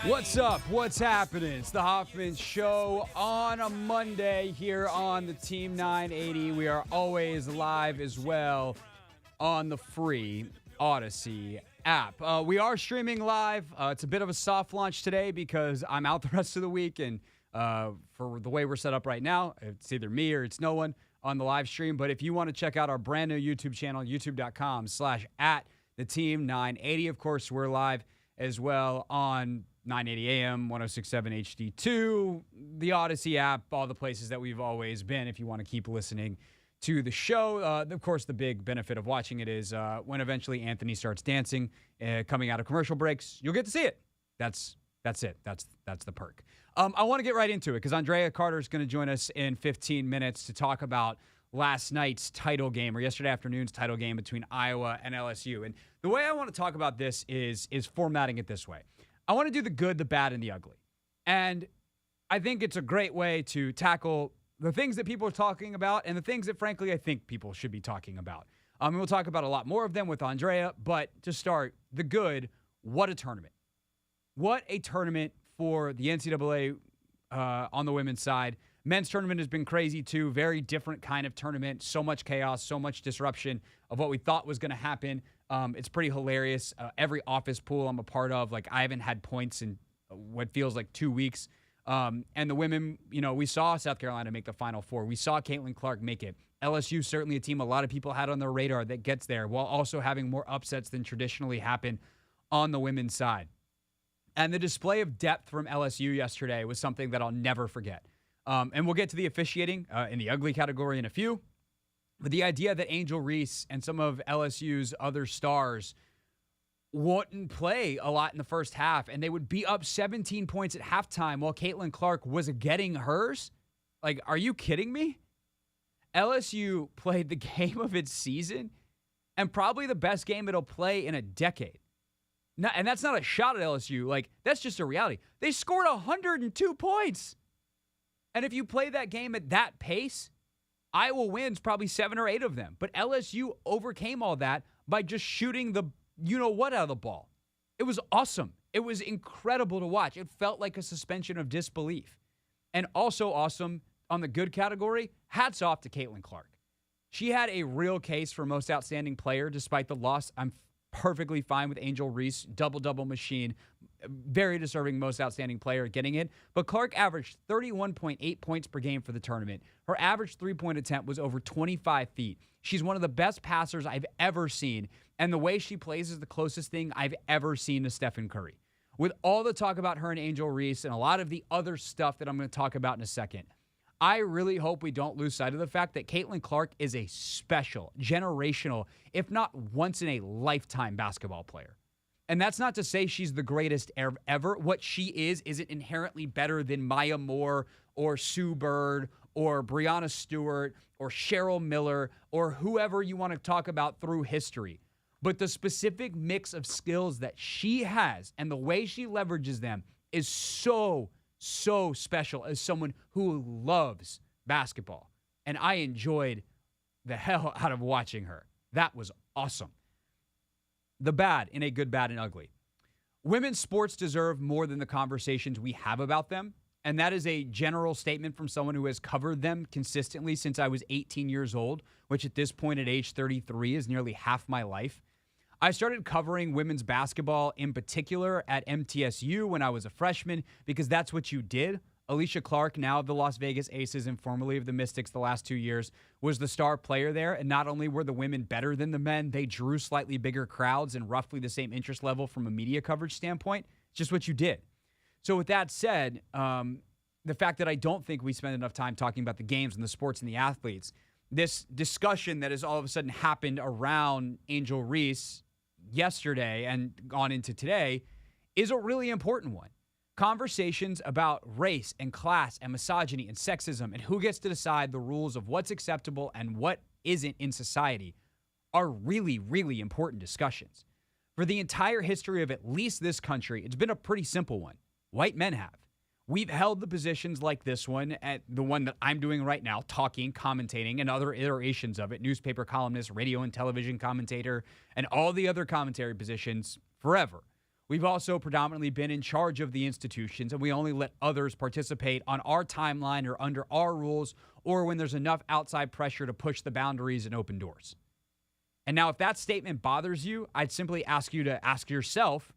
What's up? What's happening? It's the Hoffman Show on a Monday here on the Team 980. We are always live as well on the free Odyssey app. We are streaming live. It's a bit of a soft launch today because I'm out the rest of the week, and for the way we're set up right now, it's either me or it's no one on the live stream. But if you want to check out our brand new YouTube channel, youtube.com/@theteam980. Of course, we're live as well on 980 AM, 106.7 HD2, the Odyssey app, all the places that we've always been if you want to keep listening to the show. Of course, the big benefit of watching it is when eventually Anthony starts dancing, coming out of commercial breaks, you'll get to see it. That's it. That's the perk. I want to get right into it because Andraya Carter is going to join us in 15 minutes to talk about last night's title game, or yesterday afternoon's title game between Iowa and LSU. And the way I want to talk about this is formatting it this way. I want to do the good, the bad, and the ugly. And I think it's a great way to tackle the things that people are talking about and the things that, frankly, I think people should be talking about. We'll talk about a lot more of them with Andraya, but to start, the good, what a tournament. What a tournament for the NCAA on the women's side. Men's tournament has been crazy, too. Very different kind of tournament. So much chaos, so much disruption of what we thought was going to happen. It's pretty hilarious. Every office pool I'm a part of, I haven't had points in what feels like 2 weeks. And the women, we saw South Carolina make the Final Four. We saw Caitlin Clark make it. LSU, certainly a team a lot of people had on their radar that gets there, while also having more upsets than traditionally happen on the women's side. And the display of depth from LSU yesterday was something that I'll never forget. And we'll get to the officiating in the ugly category in a few. But the idea that Angel Reese and some of LSU's other stars wouldn't play a lot in the first half, and they would be up 17 points at halftime while Caitlin Clark was getting hers? Are you kidding me? LSU played the game of its season and probably the best game it'll play in a decade. And that's not a shot at LSU. That's just a reality. They scored 102 points. And if you play that game at that pace, Iowa wins probably 7 or 8 of them. But LSU overcame all that by just shooting the you-know-what out of the ball. It was awesome. It was incredible to watch. It felt like a suspension of disbelief. And also awesome on the good category, hats off to Caitlin Clark. She had a real case for most outstanding player despite the loss. I'm perfectly fine with Angel Reese, double-double machine, very deserving most outstanding player getting it. But Clark averaged 31.8 points per game for the tournament. Her average three-point attempt was over 25 feet. She's one of the best passers I've ever seen, and the way she plays is the closest thing I've ever seen to Stephen Curry. With all the talk about her and Angel Reese and a lot of the other stuff that I'm going to talk about in a second, I really hope we don't lose sight of the fact that Caitlin Clark is a special, generational, if not once-in-a-lifetime basketball player. And that's not to say she's the greatest ever. What she isn't inherently better than Maya Moore or Sue Bird or Breanna Stewart or Cheryl Miller or whoever you want to talk about through history. But the specific mix of skills that she has and the way she leverages them is so special as someone who loves basketball. And I enjoyed the hell out of watching her. That was awesome. The bad in a good, bad, and ugly. Women's sports deserve more than the conversations we have about them. And that is a general statement from someone who has covered them consistently since I was 18 years old, which at this point at age 33 is nearly half my life. I started covering women's basketball in particular at MTSU when I was a freshman because that's what you did. Alicia Clark, now of the Las Vegas Aces and formerly of the Mystics the last 2 years, was the star player there. And not only were the women better than the men, they drew slightly bigger crowds and roughly the same interest level from a media coverage standpoint. It's just what you did. So with that said, the fact that I don't think we spend enough time talking about the games and the sports and the athletes, this discussion that has all of a sudden happened around Angel Reese yesterday and gone into today is a really important one. Conversations about race and class and misogyny and sexism and who gets to decide the rules of what's acceptable and what isn't in society are really, really important discussions. For the entire history of at least this country, it's been a pretty simple one. White men have. We've held the positions like this one, at the one that I'm doing right now, talking, commentating, and other iterations of it, newspaper columnist, radio and television commentator, and all the other commentary positions forever. We've also predominantly been in charge of the institutions, and we only let others participate on our timeline or under our rules or when there's enough outside pressure to push the boundaries and open doors. And now if that statement bothers you, I'd simply ask you to ask yourself,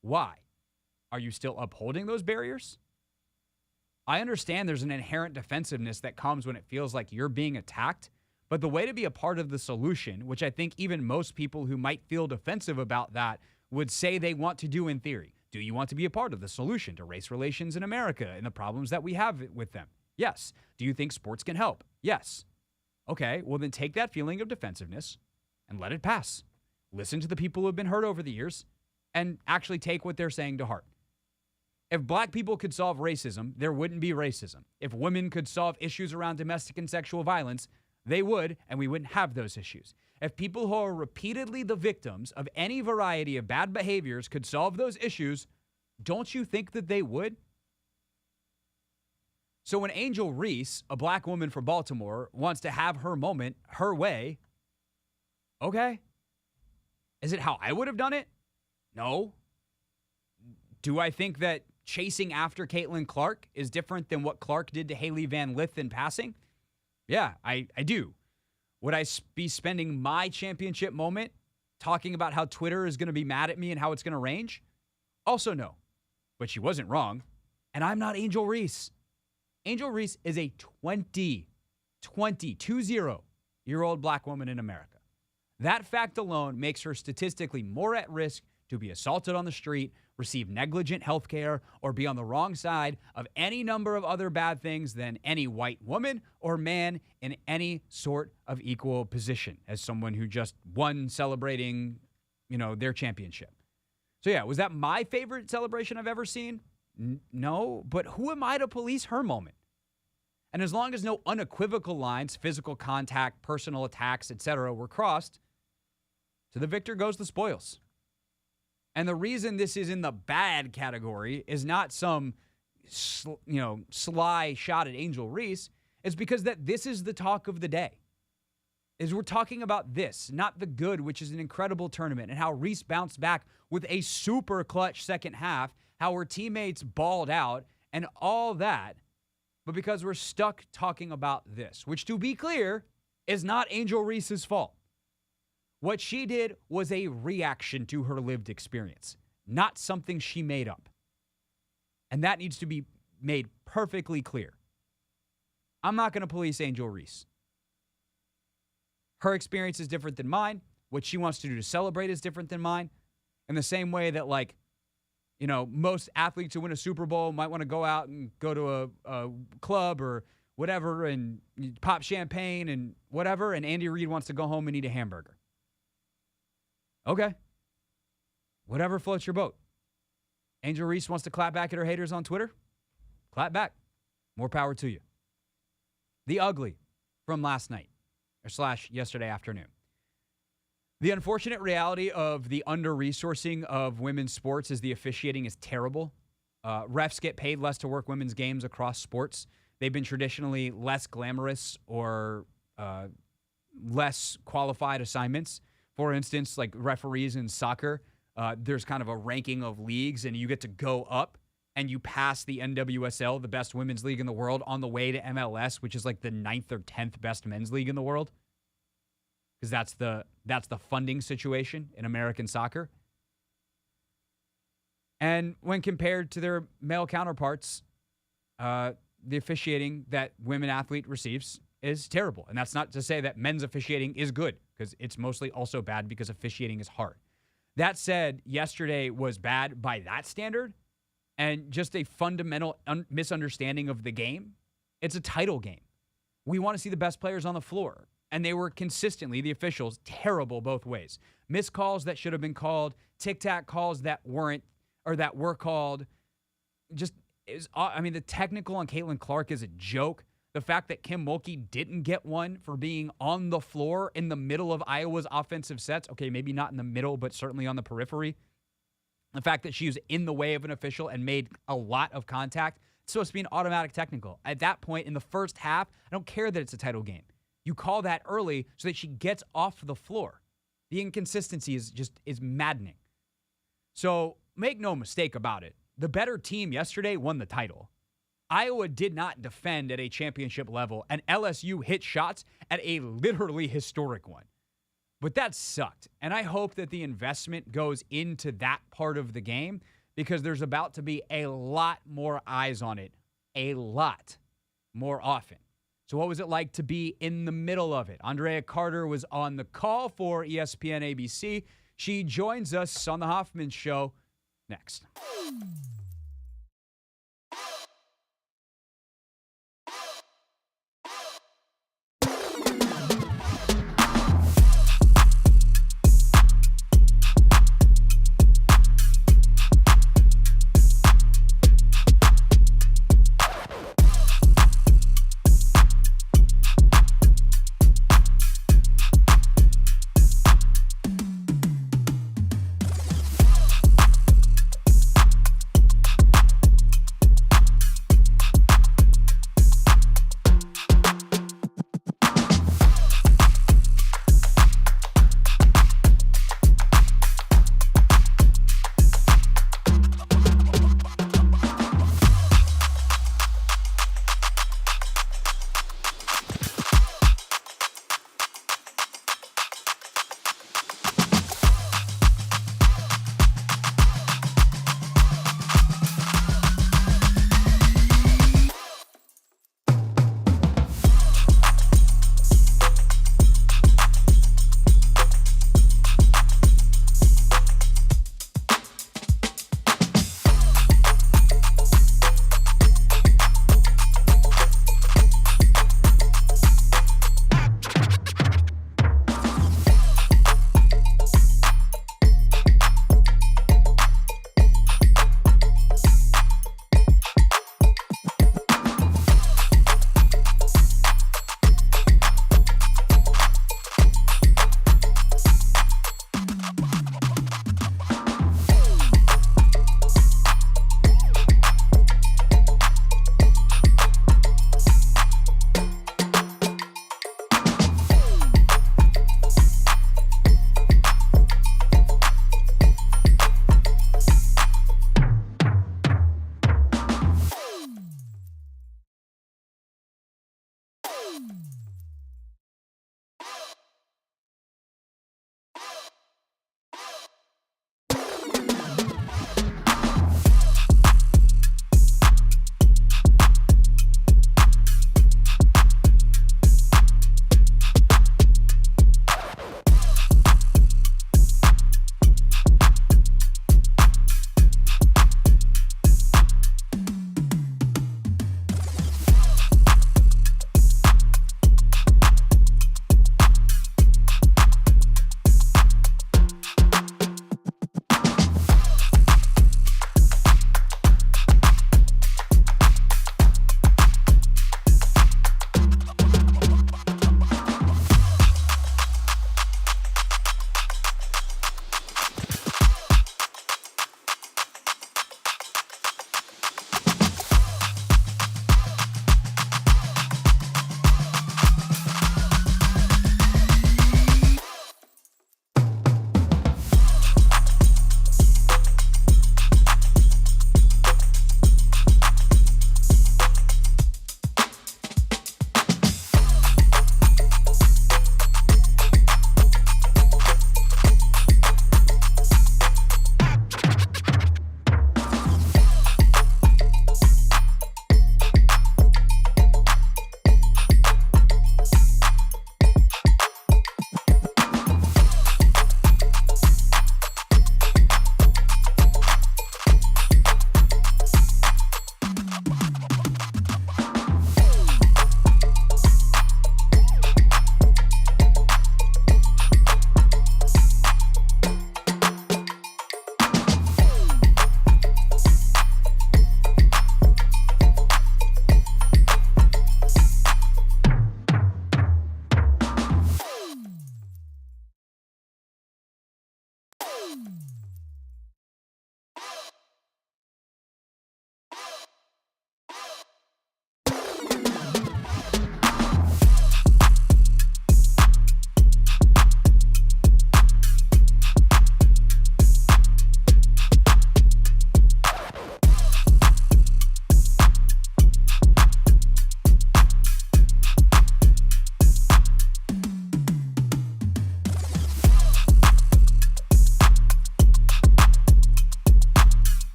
why? Are you still upholding those barriers? I understand there's an inherent defensiveness that comes when it feels like you're being attacked, but the way to be a part of the solution, which I think even most people who might feel defensive about that would say they want to do in theory. Do you want to be a part of the solution to race relations in America and the problems that we have with them? Yes. Do you think sports can help? Yes. Okay, well then take that feeling of defensiveness and let it pass. Listen to the people who have been hurt over the years and actually take what they're saying to heart. If black people could solve racism, there wouldn't be racism. If women could solve issues around domestic and sexual violence, they would, and we wouldn't have those issues. If people who are repeatedly the victims of any variety of bad behaviors could solve those issues, don't you think that they would? So when Angel Reese, a black woman from Baltimore, wants to have her moment her way, okay. Is it how I would have done it? No. Do I think that chasing after Caitlin Clark is different than what Clark did to Haley Van Lith in passing? Yeah, I do. Would I be spending my championship moment talking about how Twitter is going to be mad at me and how it's going to range? Also no. But she wasn't wrong. And I'm not Angel Reese. Angel Reese is a 20-year-old black woman in America. That fact alone makes her statistically more at risk to be assaulted on the street, receive negligent health care, or be on the wrong side of any number of other bad things than any white woman or man in any sort of equal position as someone who just won celebrating, their championship. So yeah, was that my favorite celebration I've ever seen? No, but who am I to police her moment? And as long as no unequivocal lines, physical contact, personal attacks, etc., were crossed, to the victor goes the spoils. And the reason this is in the bad category is not some, sly shot at Angel Reese. It's because that this is the talk of the day. Is we're talking about this, not the good, which is an incredible tournament, and how Reese bounced back with a super clutch second half, how her teammates balled out, and all that. But because we're stuck talking about this, which, to be clear, is not Angel Reese's fault. What she did was a reaction to her lived experience, not something she made up. And that needs to be made perfectly clear. I'm not going to police Angel Reese. Her experience is different than mine. What she wants to do to celebrate is different than mine. In the same way that, most athletes who win a Super Bowl might want to go out and go to a club or whatever and pop champagne and whatever, and Andy Reid wants to go home and eat a hamburger. Okay. Whatever floats your boat. Angel Reese wants to clap back at her haters on Twitter? Clap back. More power to you. The ugly from last night, or / yesterday afternoon. The unfortunate reality of the under-resourcing of women's sports is the officiating is terrible. Refs get paid less to work women's games across sports. They've been traditionally less glamorous or less qualified assignments. For instance, like referees in soccer, there's kind of a ranking of leagues, and you get to go up and you pass the NWSL, the best women's league in the world, on the way to MLS, which is like the 9th or 10th best men's league in the world. Because that's the funding situation in American soccer. And when compared to their male counterparts, the officiating that women athlete receives is terrible. And that's not to say that men's officiating is good, because it's mostly also bad because officiating is hard. That said, yesterday was bad by that standard and just a fundamental misunderstanding of the game. It's a title game. We want to see the best players on the floor. And they were consistently, the officials, terrible both ways. Missed calls that should have been called, tic-tac calls that weren't, or that were called. The technical on Caitlin Clark is a joke. The fact that Kim Mulkey didn't get one for being on the floor in the middle of Iowa's offensive sets. Okay, maybe not in the middle, but certainly on the periphery. The fact that she was in the way of an official and made a lot of contact. It's supposed to be an automatic technical. At that point, in the first half, I don't care that it's a title game. You call that early so that she gets off the floor. The inconsistency is maddening. So make no mistake about it. The better team yesterday won the title. Iowa did not defend at a championship level, and LSU hit shots at a literally historic one. But that sucked, and I hope that the investment goes into that part of the game because there's about to be a lot more eyes on it, a lot more often. So what was it like to be in the middle of it? Andraya Carter was on the call for ESPN ABC. She joins us on the Hoffman Show next.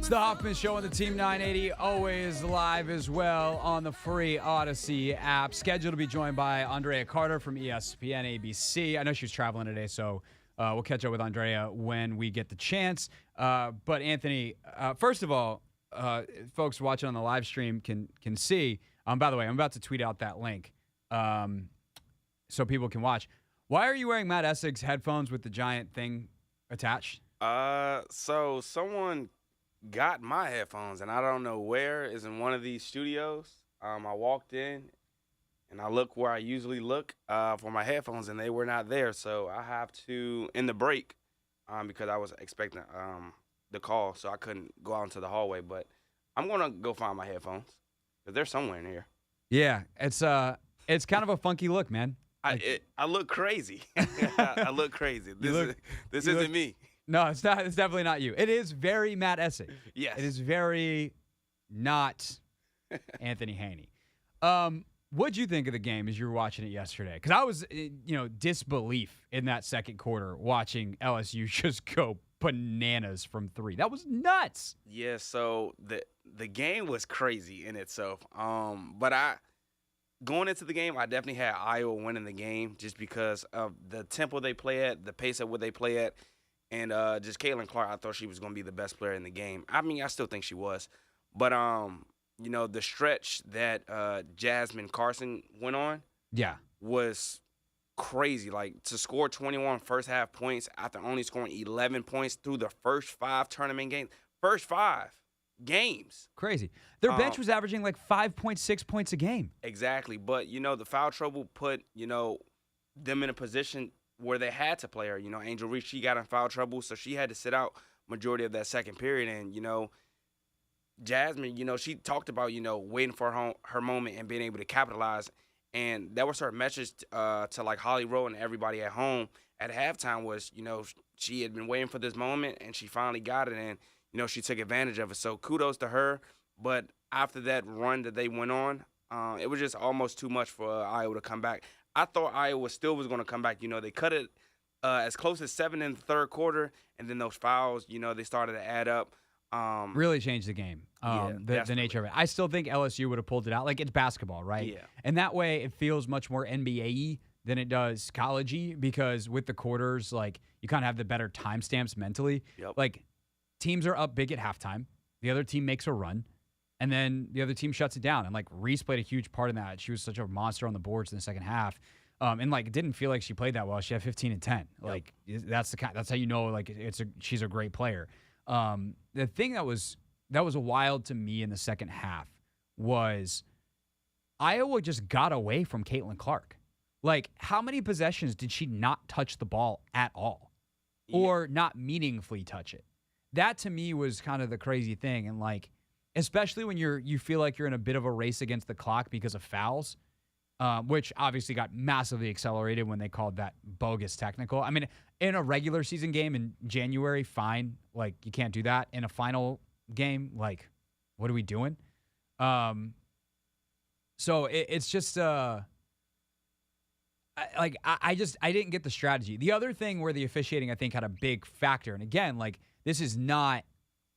It's the Hoffman Show on the Team 980, always live as well on the free Odyssey app. Scheduled to be joined by Andraya Carter from ESPN ABC. I know she was traveling today, so we'll catch up with Andraya when we get the chance. But Anthony, first of all, folks watching on the live stream can see. By the way, I'm about to tweet out that link so people can watch. Why are you wearing Matt Essig's headphones with the giant thing attached? So someone got my headphones, and I don't know where. Is in one of these studios. I walked in, and I look where I usually look for my headphones, and they were not there. So I have to, in the break, because I was expecting the call, so I couldn't go out into the hallway. But I'm going to go find my headphones, because they're somewhere in here. Yeah, it's kind of a funky look, man. I look crazy. I look crazy. This isn't me. No, it's not. It's definitely not you. It is very Matt Essig. Yes. It is very not Anthony Haney. What'd you think of the game as you were watching it yesterday? Because I was, disbelief in that second quarter watching LSU just go bananas from three. That was nuts. Yeah, so the game was crazy in itself. But going into the game, I definitely had Iowa winning the game just because of the tempo they play at, the pace at what they play at. And just Caitlin Clark, I thought she was going to be the best player in the game. I mean, I still think she was. But, the stretch that Jasmine Carson went on was crazy. Like, to score 21 first-half points after only scoring 11 points through the first 5 tournament games. First 5 games. Crazy. Their bench was averaging like 5.6 points a game. Exactly. But, the foul trouble put, them in a position – where they had to play her. Angel Reese, she got in foul trouble, so she had to sit out majority of that second period. And, Jasmine, she talked about, waiting for her moment and being able to capitalize. And that was her message to, like, Holly Rowe and everybody at home at halftime was, she had been waiting for this moment, and she finally got it. And, she took advantage of it. So kudos to her. But after that run that they went on, it was just almost too much for Iowa to come back. I thought Iowa still was going to come back. They cut it as close as 7 in the third quarter, and then those fouls, they started to add up. Really changed the game, the nature of it. I still think LSU would have pulled it out. Like, it's basketball, right? Yeah. And that way it feels much more NBA-y than it does college-y because with the quarters, like, you kind of have the better timestamps mentally. Yep. Like, teams are up big at halftime. The other team makes a run. And then the other team shuts it down. And, like, Reese played a huge part in that. She was such a monster on the boards in the second half. And, like, it didn't feel like she played that well. She had 15 and 10. Yep. Like, that's how you know, like, she's a great player. The thing that was wild to me in the second half was Iowa just got away from Caitlin Clark. Like, how many possessions did she not touch the ball at all? Yeah. Or not meaningfully touch it? That, to me, was kind of the crazy thing. And, like, especially when you feel like you're in a bit of a race against the clock because of fouls, which obviously got massively accelerated when they called that bogus technical. I mean, in a regular season game in January, fine. Like, you can't do that. In a final game, like, what are we doing? So it's just I didn't get the strategy. The other thing where the officiating, I think, had a big factor, and again, like, this is not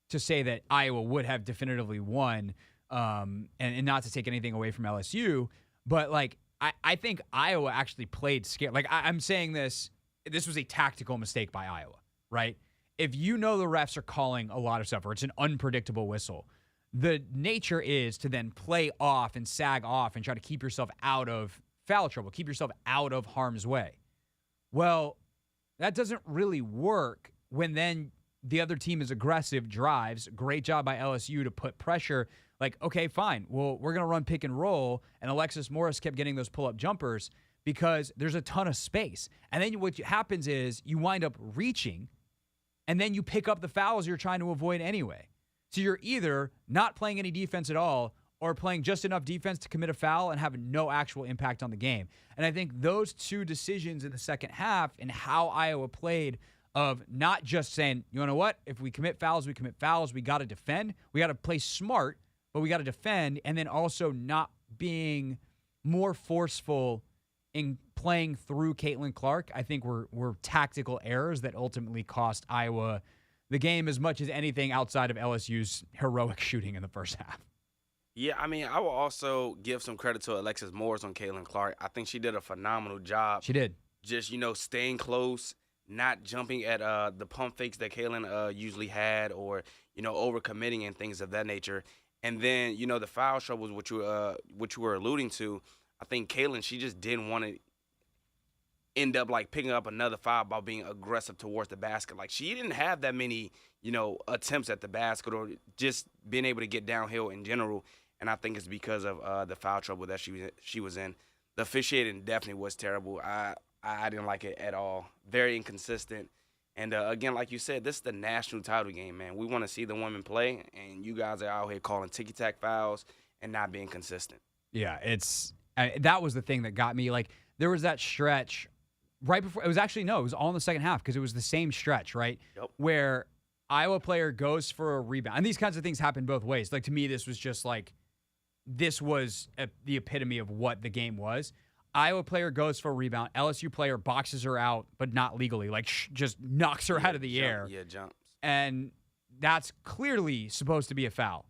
to say that Iowa would have definitively won and not to take anything away from LSU, but, like, I think Iowa actually played scared. Like, I'm saying this was a tactical mistake by Iowa, right? If you know the refs are calling a lot of stuff or it's an unpredictable whistle, the nature is to then play off and sag off and try to keep yourself out of foul trouble, keep yourself out of harm's way. Well, that doesn't really work when then the other team is aggressive, drives. Great job by LSU to put pressure. Like, okay, fine. Well, we're going to run pick and roll. And Alexis Morris kept getting those pull-up jumpers because there's a ton of space. And then what happens is you wind up reaching, and then you pick up the fouls you're trying to avoid anyway. So you're either not playing any defense at all or playing just enough defense to commit a foul and have no actual impact on the game. And I think those two decisions in the second half and how Iowa played of not just saying, you know what, if we commit fouls, we commit fouls. We got to defend. We got to play smart, but we got to defend. And then also not being more forceful in playing through Caitlin Clark, I think were tactical errors that ultimately cost Iowa the game as much as anything outside of LSU's heroic shooting in the first half. Yeah, I mean, I will also give some credit to Alexis Morris on Caitlin Clark. I think she did a phenomenal job. She did. Just, staying close, not jumping at the pump fakes that Caitlin usually had, or, overcommitting and things of that nature. And then, the foul troubles, which you were alluding to, I think Caitlin, she just didn't want to end up, picking up another foul by being aggressive towards the basket. She didn't have that many, attempts at the basket or just being able to get downhill in general. And I think it's because of the foul trouble that she was in. The officiating definitely was terrible. I didn't like it at all. Very inconsistent. And, again, like you said, this is the national title game, man. We want to see the women play, and you guys are out here calling ticky-tack fouls and not being consistent. Yeah, that was the thing that got me. There was that stretch right before – it was all in the second half because it was the same stretch, right? Yep. Where Iowa player goes for a rebound. And these kinds of things happen both ways. To me, this was just this was the epitome of what the game was. Iowa player goes for a rebound. LSU player boxes her out, but not legally. Just knocks her out of the air. Yeah, jumps. And that's clearly supposed to be a foul.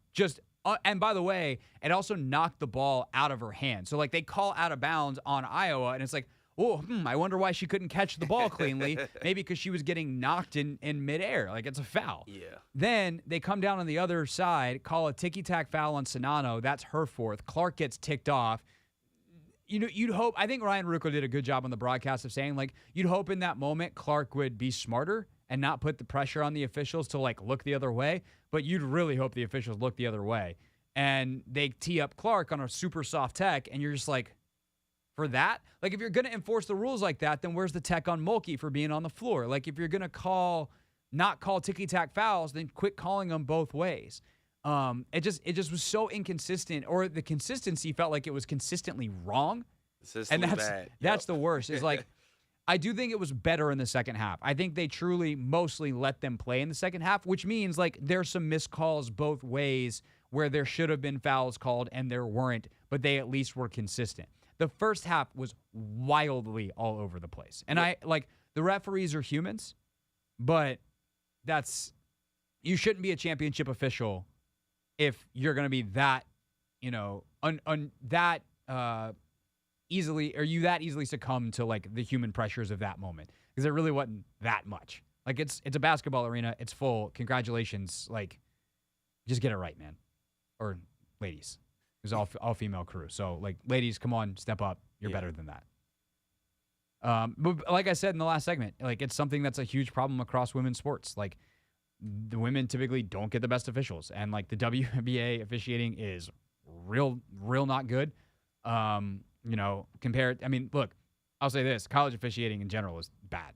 And by the way, it also knocked the ball out of her hand. So, they call out of bounds on Iowa, and it's I wonder why she couldn't catch the ball cleanly. Maybe because she was getting knocked in midair. It's a foul. Yeah. Then they come down on the other side, call a ticky-tack foul on Sonano. That's her fourth. Clark gets ticked off. You'd hope, I think Ryan Rucco did a good job on the broadcast of saying, you'd hope in that moment Clark would be smarter and not put the pressure on the officials to, look the other way. But you'd really hope the officials look the other way. And they tee up Clark on a super soft tech, and you're just for that? If you're going to enforce the rules like that, then where's the tech on Mulkey for being on the floor? If you're going to not call ticky-tack fouls, then quit calling them both ways. It just was so inconsistent, or the consistency felt like it was consistently wrong. And that's the worst. Is I do think it was better in the second half. I think they truly mostly let them play in the second half, which means there's some missed calls both ways where there should have been fouls called and there weren't, but they at least were consistent. The first half was wildly all over the place. And the referees are humans, but you shouldn't be a championship official if you're going to be that, easily succumb to the human pressures of that moment, because it really wasn't that much. It's a basketball arena. It's full. Congratulations. Just get it right, man. Or ladies. It was all female crew. So ladies, come on, step up. You're better than that. But like I said in the last segment, it's something that's a huge problem across women's sports. The women typically don't get the best officials, and the WNBA officiating is real not good. Compared. I mean, look, I'll say this: college officiating in general is bad.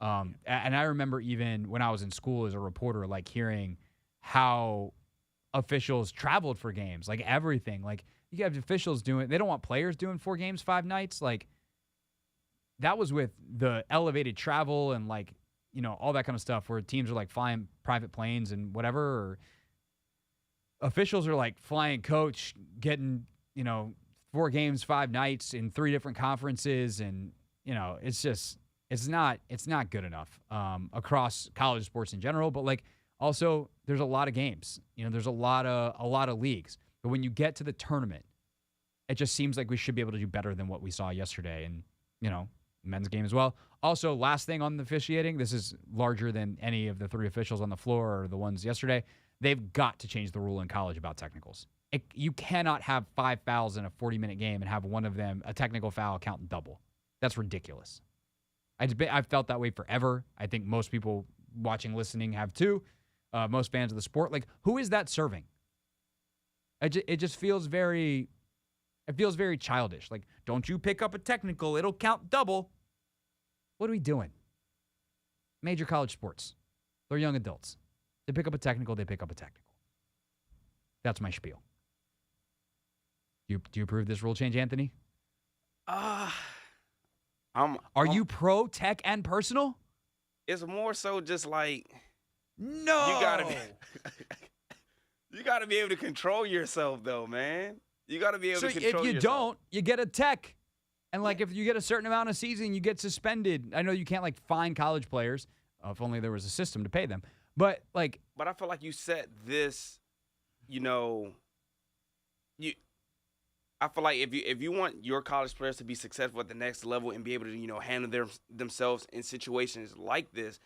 And I remember even when I was in school as a reporter, hearing how officials traveled for games, everything. You have officials they don't want players doing 4 games, 5 nights. That was with the elevated travel and all that kind of stuff, where teams are flying private planes and whatever, or officials are flying coach, getting 4 games, 5 nights in 3 different conferences, and it's not good enough across college sports in general. But also there's a lot of games, there's a lot of leagues, but when you get to the tournament, it just seems like we should be able to do better than what we saw yesterday, and men's game as well. Also, last thing on the officiating, this is larger than any of the 3 officials on the floor or the ones yesterday. They've got to change the rule in college about technicals. You cannot have 5 fouls in a 40-minute game and have one of them, a technical foul, count double. That's ridiculous. I've felt that way forever. I think most people watching, listening have too. Most fans of the sport. Who is that serving? It just feels very childish. Don't you pick up a technical, it'll count double. What are we doing? Major college sports. They're young adults. They pick up a technical, they pick up a technical. That's my spiel. Do you approve this rule change, Anthony? Are you pro tech and personal? It's more so just no. You gotta be able to control yourself, though, man. You gotta be able to control yourself. So if you don't, you get a tech. And if you get a certain amount of season, you get suspended. I know you can't fine college players. If only there was a system to pay them. But like, but I feel like you set this, you know, I feel like if you want your college players to be successful at the next level and be able to, you know, handle themselves in situations like this,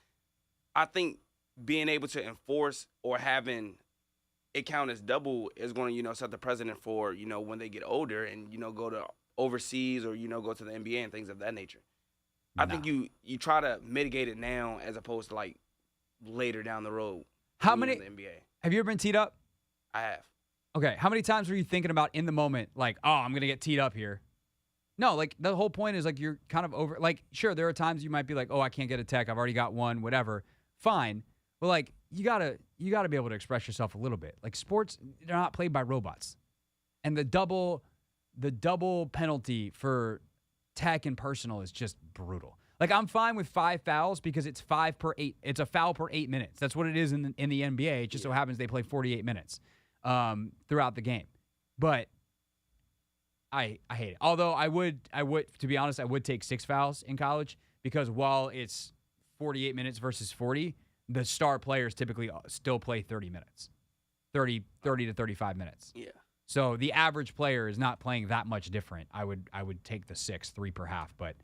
I think being able to enforce or having it count as double is going to, you know, set the precedent for, you know, when they get older and, you know, go to overseas or, you know, go to the NBA and things of that nature. I think you try to mitigate it now as opposed to like later down the road. How many? In the NBA. Have you ever been teed up? I have. Okay, how many times were you thinking about in the moment, like, oh, I'm going to get teed up here? No, like, the whole point is, like, you're kind of over. Like, sure, there are times you might be like, oh, I can't get a tech. I've already got one, whatever. Fine. But, like, you gotta be able to express yourself a little bit. Like, sports, they're not played by robots. And the double penalty for tech and personal is just brutal. Like, I'm fine with 5 fouls because it's 5 per 8. It's a foul per 8 minutes. That's what it is in the NBA. It just so happens they play 48 minutes. Throughout the game. But I hate it. Although I would, to be honest, I would take 6 fouls in college because while it's 48 minutes versus 40, the star players typically still play 30 minutes. 30 to 35 minutes. Yeah. So the average player is not playing that much different. I would take the 6, 3 per half. But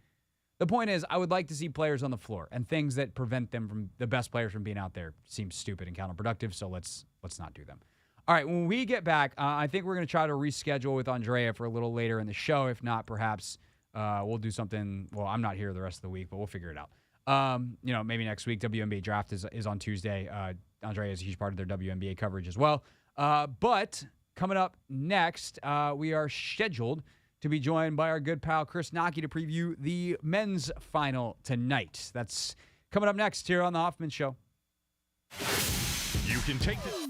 the point is, I would like to see players on the floor, and things that prevent them from the best players from being out there seem stupid and counterproductive, so let's not do them. All right, when we get back, I think we're going to try to reschedule with Andraya for a little later in the show. If not, perhaps we'll do something. Well, I'm not here the rest of the week, but we'll figure it out. You know, maybe next week. WNBA draft is on Tuesday. Andraya is a huge part of their WNBA coverage as well. But coming up next, we are scheduled to be joined by our good pal Chris Knoche to preview the men's final tonight. That's coming up next here on the Hoffman Show. You can take the...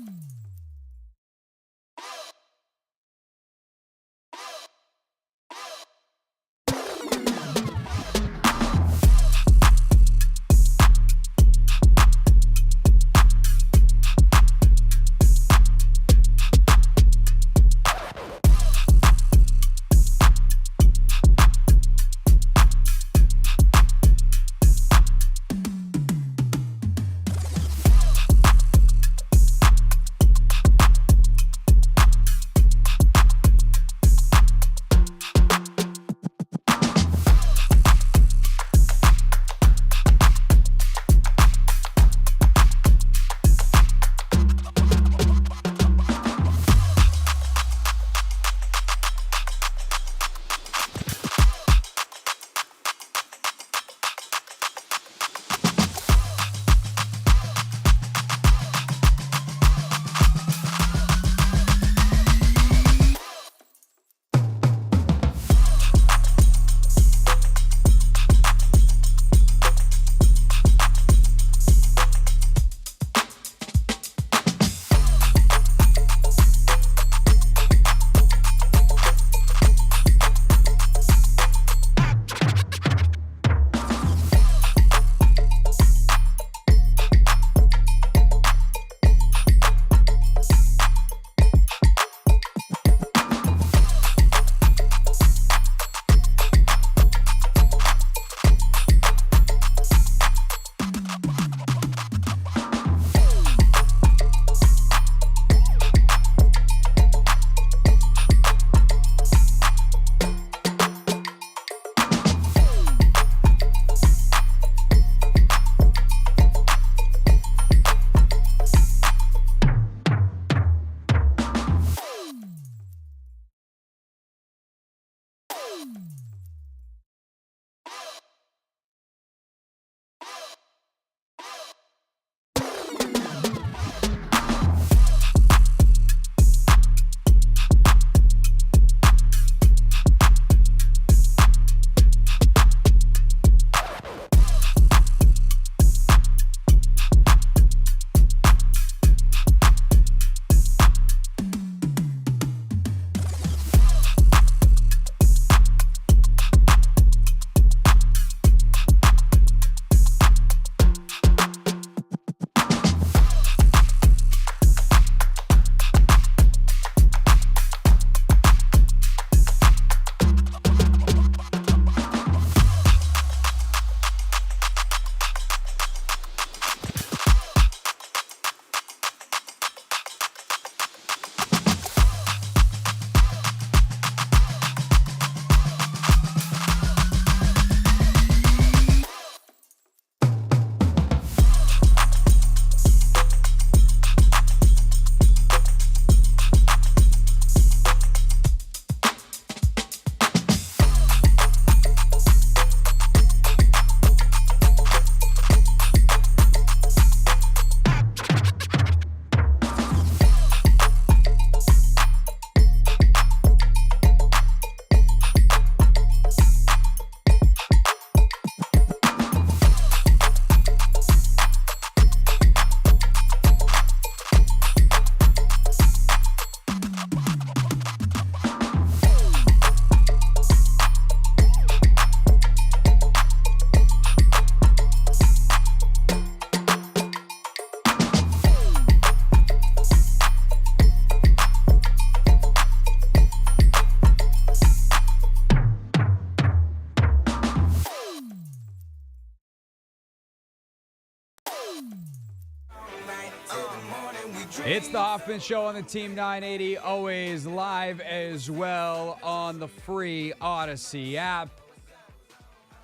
It's the Hoffman Show on the Team 980, always live as well on the free Odyssey app.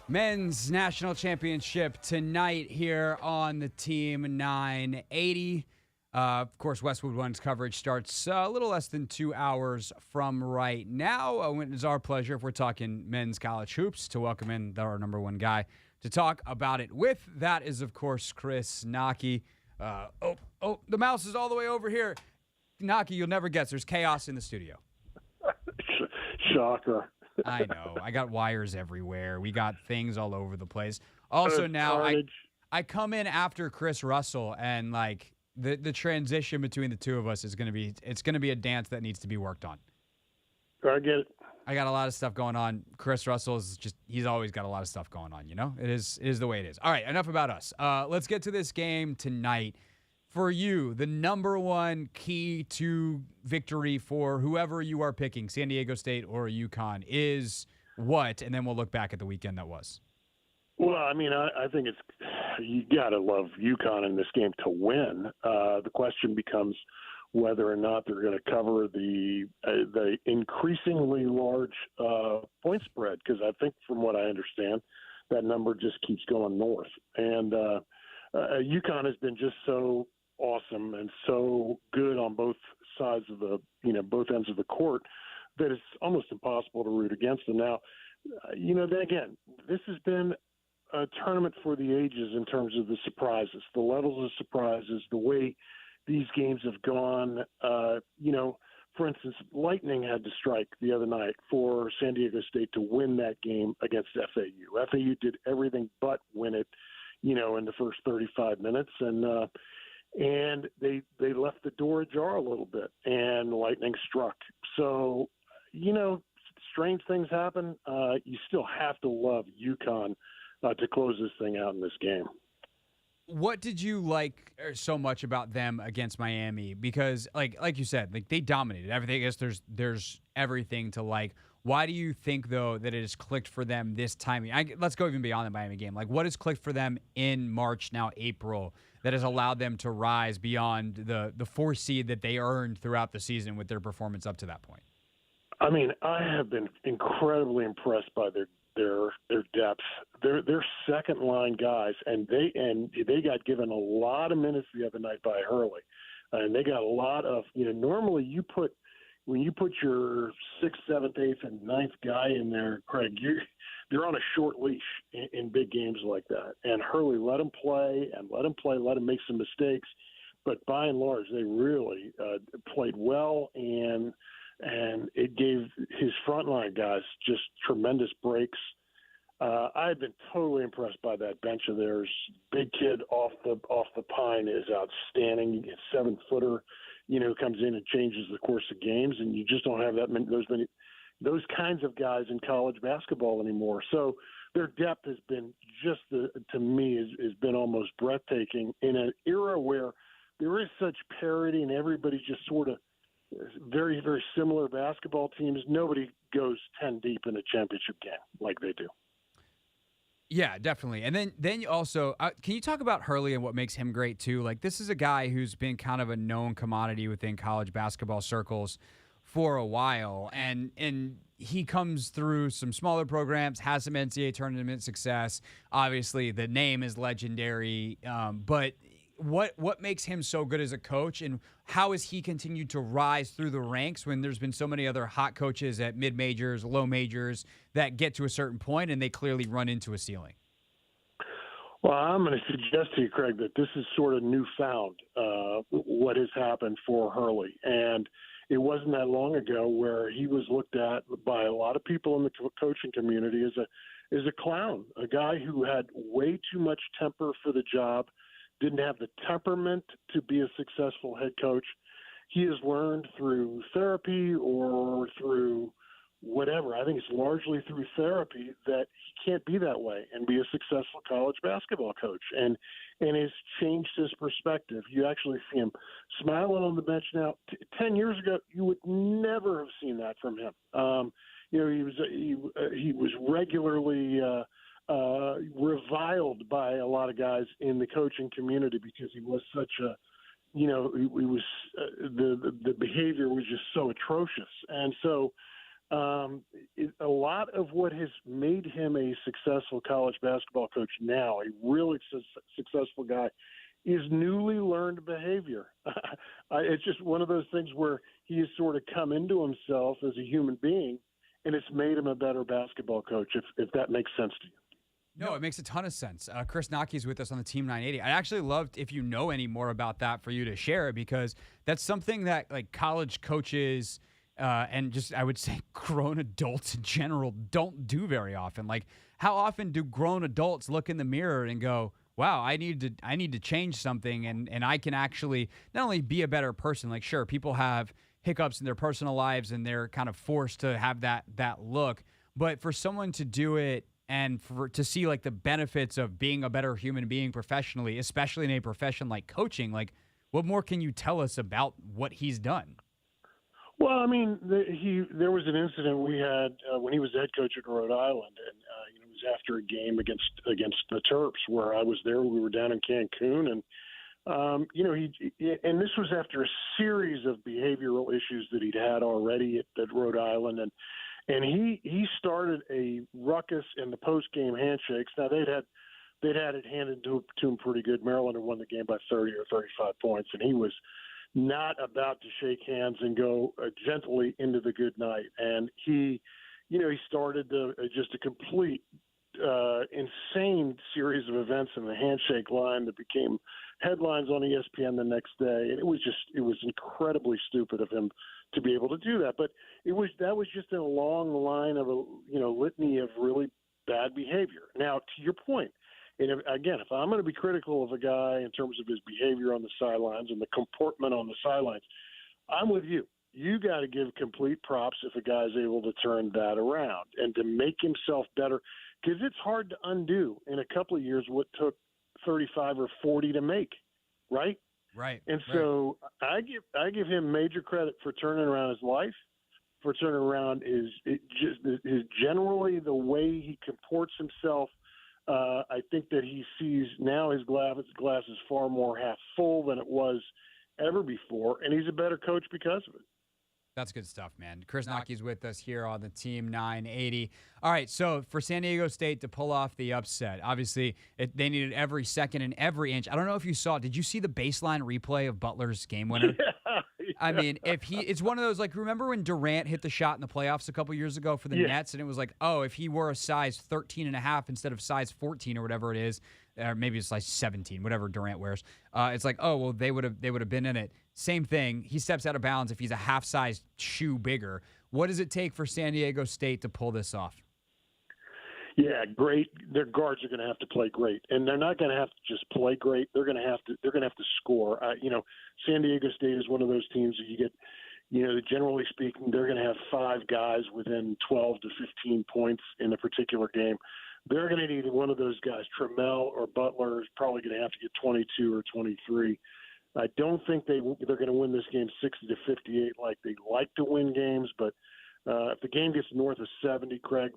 Men's National Championship tonight here on the Team 980. Of course, Westwood One's coverage starts a little less than 2 hours from right now. It is our pleasure, if we're talking men's college hoops, to welcome in our number one guy to talk about it with. That is, of course, Chris Knoche. The mouse is all the way over here. Knoche, you'll never guess. There's chaos in the studio. Shocker. I know. I got wires everywhere. We got things all over the place. Also, now I come in after Chris Russell, and like the transition between the two of us is going to be a dance that needs to be worked on. I get it. I got a lot of stuff going on. Chris Russell is he's always got a lot of stuff going on, you know? It is the way it is. All right, enough about us. Let's get to this game tonight. For you, the number one key to victory for whoever you are picking, San Diego State or UConn, is what? And then we'll look back at the weekend that was. Well, I mean, I think you got to love UConn in this game to win. The question becomes whether or not they're going to cover the increasingly large point spread, because I think from what I understand, that number just keeps going north. And UConn has been just so awesome and so good on both sides of both ends of the court that it's almost impossible to root against them. Now, then again, this has been a tournament for the ages in terms of the surprises, the levels of surprises, the way these games have gone. For instance, Lightning had to strike the other night for San Diego State to win that game against FAU. FAU did everything but win it, in the first 35 minutes, and they left the door ajar a little bit, and Lightning struck. So, strange things happen. You still have to love UConn to close this thing out in this game. What did you like so much about them against Miami? Because, like you said, they dominated everything. I guess there's everything to like. Why do you think, though, that it has clicked for them this time? Let's go even beyond the Miami game. Like, what has clicked for them in March, now April, that has allowed them to rise beyond the 4 seed that they earned throughout the season with their performance up to that point? I mean, I have been incredibly impressed by their depth. They're second line guys, and they got given a lot of minutes the other night by Hurley, and they got a lot of normally when you put your 6th, 7th, 8th, and 9th guy in there, Craig, they're on a short leash in big games like that. And Hurley let him play, let him make some mistakes, but by and large, they really played well, and it gave his frontline guys just tremendous breaks. I've been totally impressed by that bench of theirs. Big kid off the pine is outstanding. 7-footer, comes in and changes the course of games, and you just don't have those kinds of guys in college basketball anymore. So their depth has been to me has been almost breathtaking in an era where there is such parity and everybody's just sort of very, very similar basketball teams. Nobody goes 10 deep in a championship game like they do. Yeah, definitely. And then you also, can you talk about Hurley and what makes him great too? Like, this is a guy who's been kind of a known commodity within college basketball circles for a while, and he comes through some smaller programs, has some NCAA tournament success. Obviously, the name is legendary, but what makes him so good as a coach, and how has he continued to rise through the ranks when there's been so many other hot coaches at mid-majors, low majors that get to a certain point and they clearly run into a ceiling? Well, I'm going to suggest to you, Craig, that this is sort of newfound, what has happened for Hurley. And it wasn't that long ago where he was looked at by a lot of people in the coaching community as a clown, a guy who had way too much temper for the job, didn't have the temperament to be a successful head coach. He has learned through therapy or through whatever. I think it's largely through therapy that he can't be that way and be a successful college basketball coach. And has changed his perspective. You actually see him smiling on the bench now. 10 years ago, you would never have seen that from him. He was regularly reviled by a lot of guys in the coaching community because he was such he was the behavior was just so atrocious, and so a lot of what has made him a successful college basketball coach now, a really successful guy, is newly learned behavior. It's just one of those things where he has sort of come into himself as a human being, and it's made him a better basketball coach, if that makes sense to you. No, it makes a ton of sense. Chris Knoche is with us on the Team 980. I'd actually love if you know any more about that for you to share, because that's something that like college coaches and just I would say grown adults in general don't do very often. Like, how often do grown adults look in the mirror and go, wow, I need to change something, and I can actually not only be a better person. Like, sure, people have hiccups in their personal lives and they're kind of forced to have that look, but for someone to do it and to see like the benefits of being a better human being professionally, especially in a profession like coaching, like what more can you tell us about what he's done? Well, I mean, there was an incident we had when he was the head coach at Rhode Island, and it was after a game against the Terps where I was there. We were down in Cancun, and and this was after a series of behavioral issues that he'd had already at Rhode Island, and he started a ruckus in the post-game handshakes. Now they'd had it handed to him pretty good. Maryland had won the game by 30 or 35 points, and he was not about to shake hands and go gently into the good night. And he started just a complete insane series of events in the handshake line that became headlines on ESPN the next day. And it was incredibly stupid of him to be able to do that. But that was just in a long line of a litany of really bad behavior. Now, to your point, and if I'm going to be critical of a guy in terms of his behavior on the sidelines and the comportment on the sidelines, I'm with you. You got to give complete props if a guy's able to turn that around and to make himself better, because it's hard to undo in a couple of years what took 35 or 40 to make, right? Right. And so I give him major credit for turning around his life, for turning around his generally the way he comports himself. I think that he sees now his glass is far more half full than it was ever before, and he's a better coach because of it. That's good stuff, man. Chris Knoche is with us here on the Team 980. All right, so for San Diego State to pull off the upset, obviously they needed every second and every inch. I don't know if you saw. Did you see the baseline replay of Butler's game winner? Yeah. I mean, it's one of those, like, remember when Durant hit the shot in the playoffs a couple years ago for the Nets, and it was like, oh, if he were a size 13.5 instead of size 14 or whatever it is, or maybe it's like 17, whatever Durant wears. It's like, oh, well, they would have been in it. Same thing. He steps out of bounds if he's a half-size shoe bigger. What does it take for San Diego State to pull this off? Yeah, great. Their guards are going to have to play great, and they're not going to have to just play great. They're going to have to score. San Diego State is one of those teams that you get. Generally speaking, they're going to have 5 guys within 12 to 15 points in a particular game. They're going to need one of those guys. Trammell or Butler is probably going to have to get 22 or 23. I don't think they're going to win this game 60 to 58 like they like to win games, but if the game gets north of 70, Craig,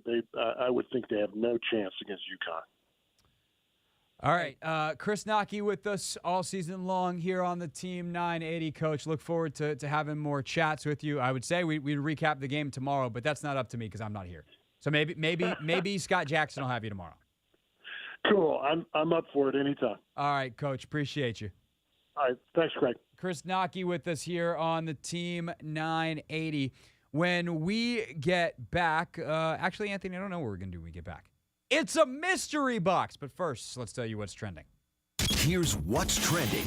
I would think they have no chance against UConn. All right. Chris Knoche with us all season long here on the Team 980, Coach. Look forward to having more chats with you. I would say we'd recap the game tomorrow, but that's not up to me because I'm not here. So maybe Scott Jackson will have you tomorrow. Cool. I'm up for it anytime. All right, Coach. Appreciate you. All right. Thanks, Craig. Chris Knoche with us here on the Team 980. When we get back, actually, Anthony, I don't know what we're going to do when we get back. It's a mystery box. But first, let's tell you what's trending. Here's what's trending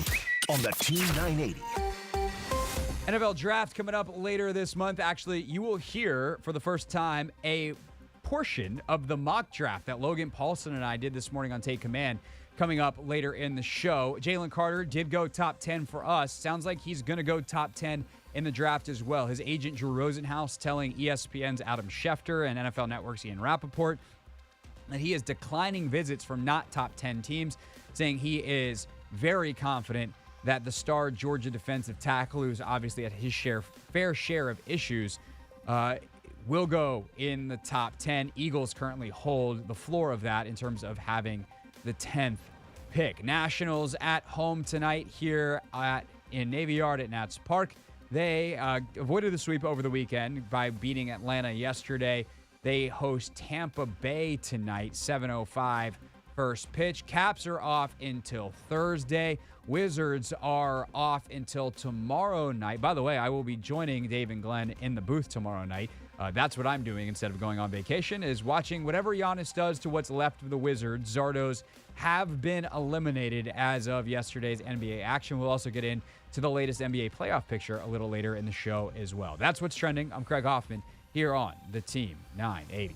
on the Team 980. NFL Draft coming up later this month. Actually, you will hear for the first time a portion of the mock draft that Logan Paulson and I did this morning on Take Command coming up later in the show. Jalen Carter did go top 10 for us. Sounds like he's going to go top 10 in the draft as well. His agent, Drew Rosenhaus, telling ESPN's Adam Schefter and NFL Network's Ian Rappaport that he is declining visits from not top 10 teams, saying he is very confident that the star Georgia defensive tackle, who's obviously had his fair share of issues, will go in the top 10. Eagles currently hold the floor of that in terms of having the 10th pick. Nationals at home tonight here at in Navy Yard at Nats Park. They avoided the sweep over the weekend by beating Atlanta yesterday. They host Tampa Bay tonight, 7:05 first pitch. Caps are off until Thursday. Wizards are off until tomorrow night. By the way, I will be joining Dave and Glenn in the booth tomorrow night. That's what I'm doing instead of going on vacation, is watching whatever Giannis does to what's left of the Wizards. Zardos have been eliminated as of yesterday's NBA action. We'll also get into the latest NBA playoff picture a little later in the show as well. That's what's trending. I'm Craig Hoffman here on the Team 980.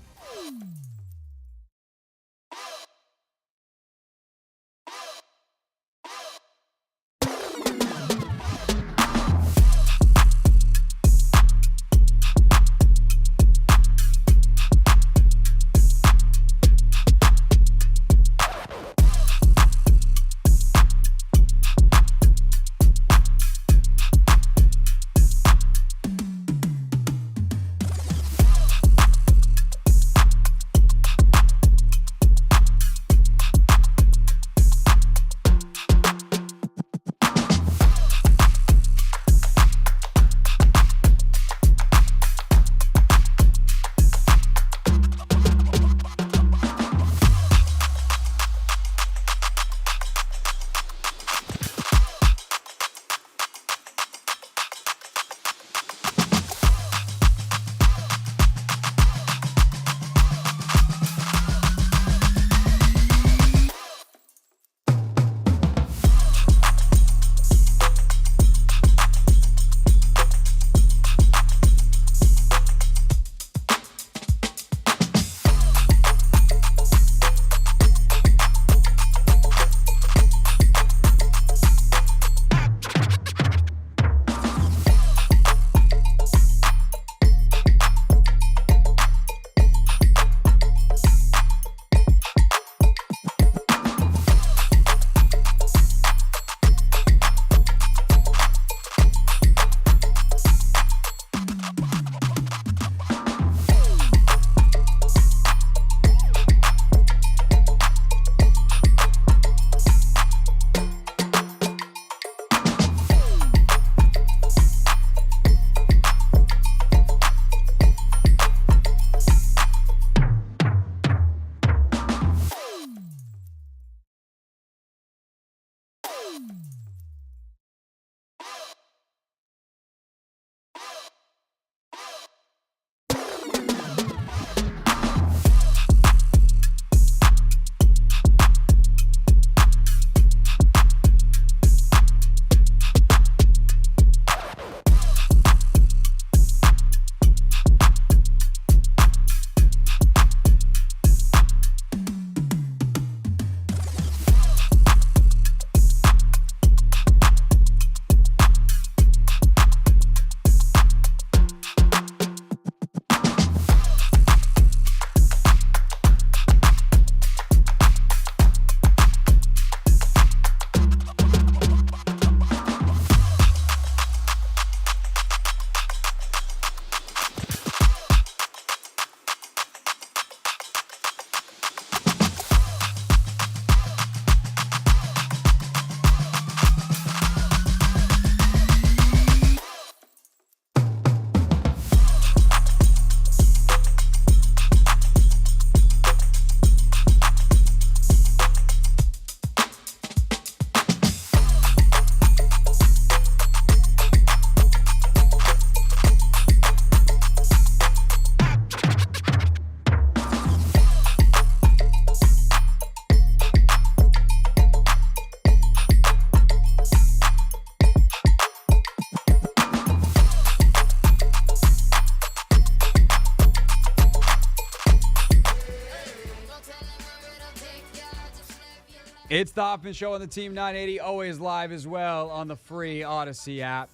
It's the Hoffman Show on the Team 980, always live as well on the free Odyssey app.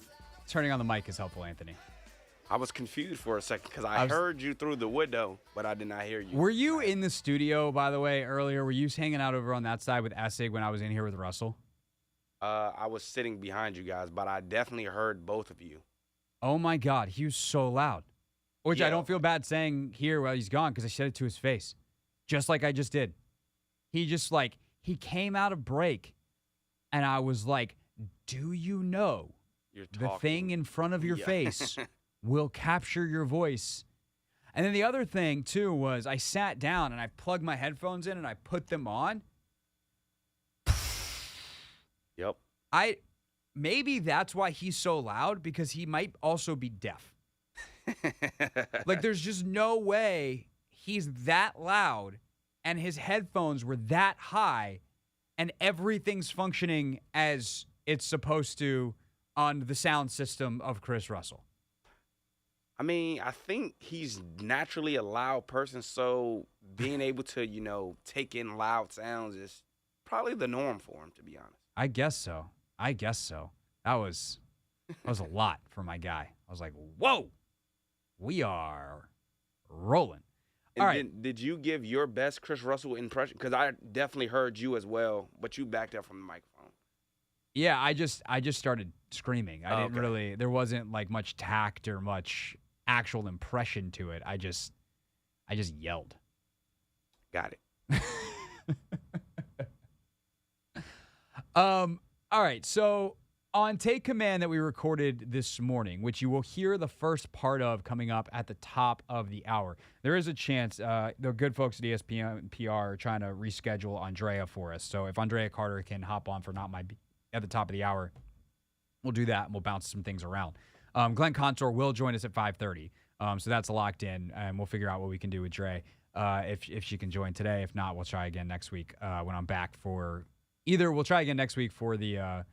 Turning on the mic is helpful, Anthony. I was confused for a second because I heard you through the window, but I did not hear you. Were you in the studio, by the way, earlier? Were you hanging out over on that side with Essig when I was in here with Russell? I was sitting behind you guys, but I definitely heard both of you. Oh, my God. He was so loud, which I don't feel bad saying here while he's gone because I said it to his face, just like I just did. He just, he came out of break, and I was like, do you know You're the talking. thing in front of your face will capture your voice? And then the other thing, too, was I sat down and I plugged my headphones in and I put them on. Yep. Maybe that's why he's so loud, because he might also be deaf. Like, there's just no way he's that loud and his headphones were that high and everything's functioning as it's supposed to on the sound system of Chris Russell. I mean, I think he's naturally a loud person, so being able to, take in loud sounds is probably the norm for him, to be honest. I guess so. That was a lot for my guy. I was like, whoa, we are rolling. And All right. then, did you give your best Chris Russell impression? Because I definitely heard you as well, but you backed up from the microphone. Yeah, I just started screaming. I didn't Okay. really, there wasn't like much tact or much actual impression to it. I just yelled. Got it. All right, so on Take Command that we recorded this morning, which you will hear the first part of coming up at the top of the hour, there is a chance the good folks at ESPN PR are trying to reschedule Andraya for us. So if Andraya Carter can hop on for Not My at the top of the hour, we'll do that and we'll bounce some things around. Glenn Consor will join us at 5:30, so that's locked in, and we'll figure out what we can do with Dre if she can join today. If not, we'll try again next week when I'm back for. Either we'll try again next week for the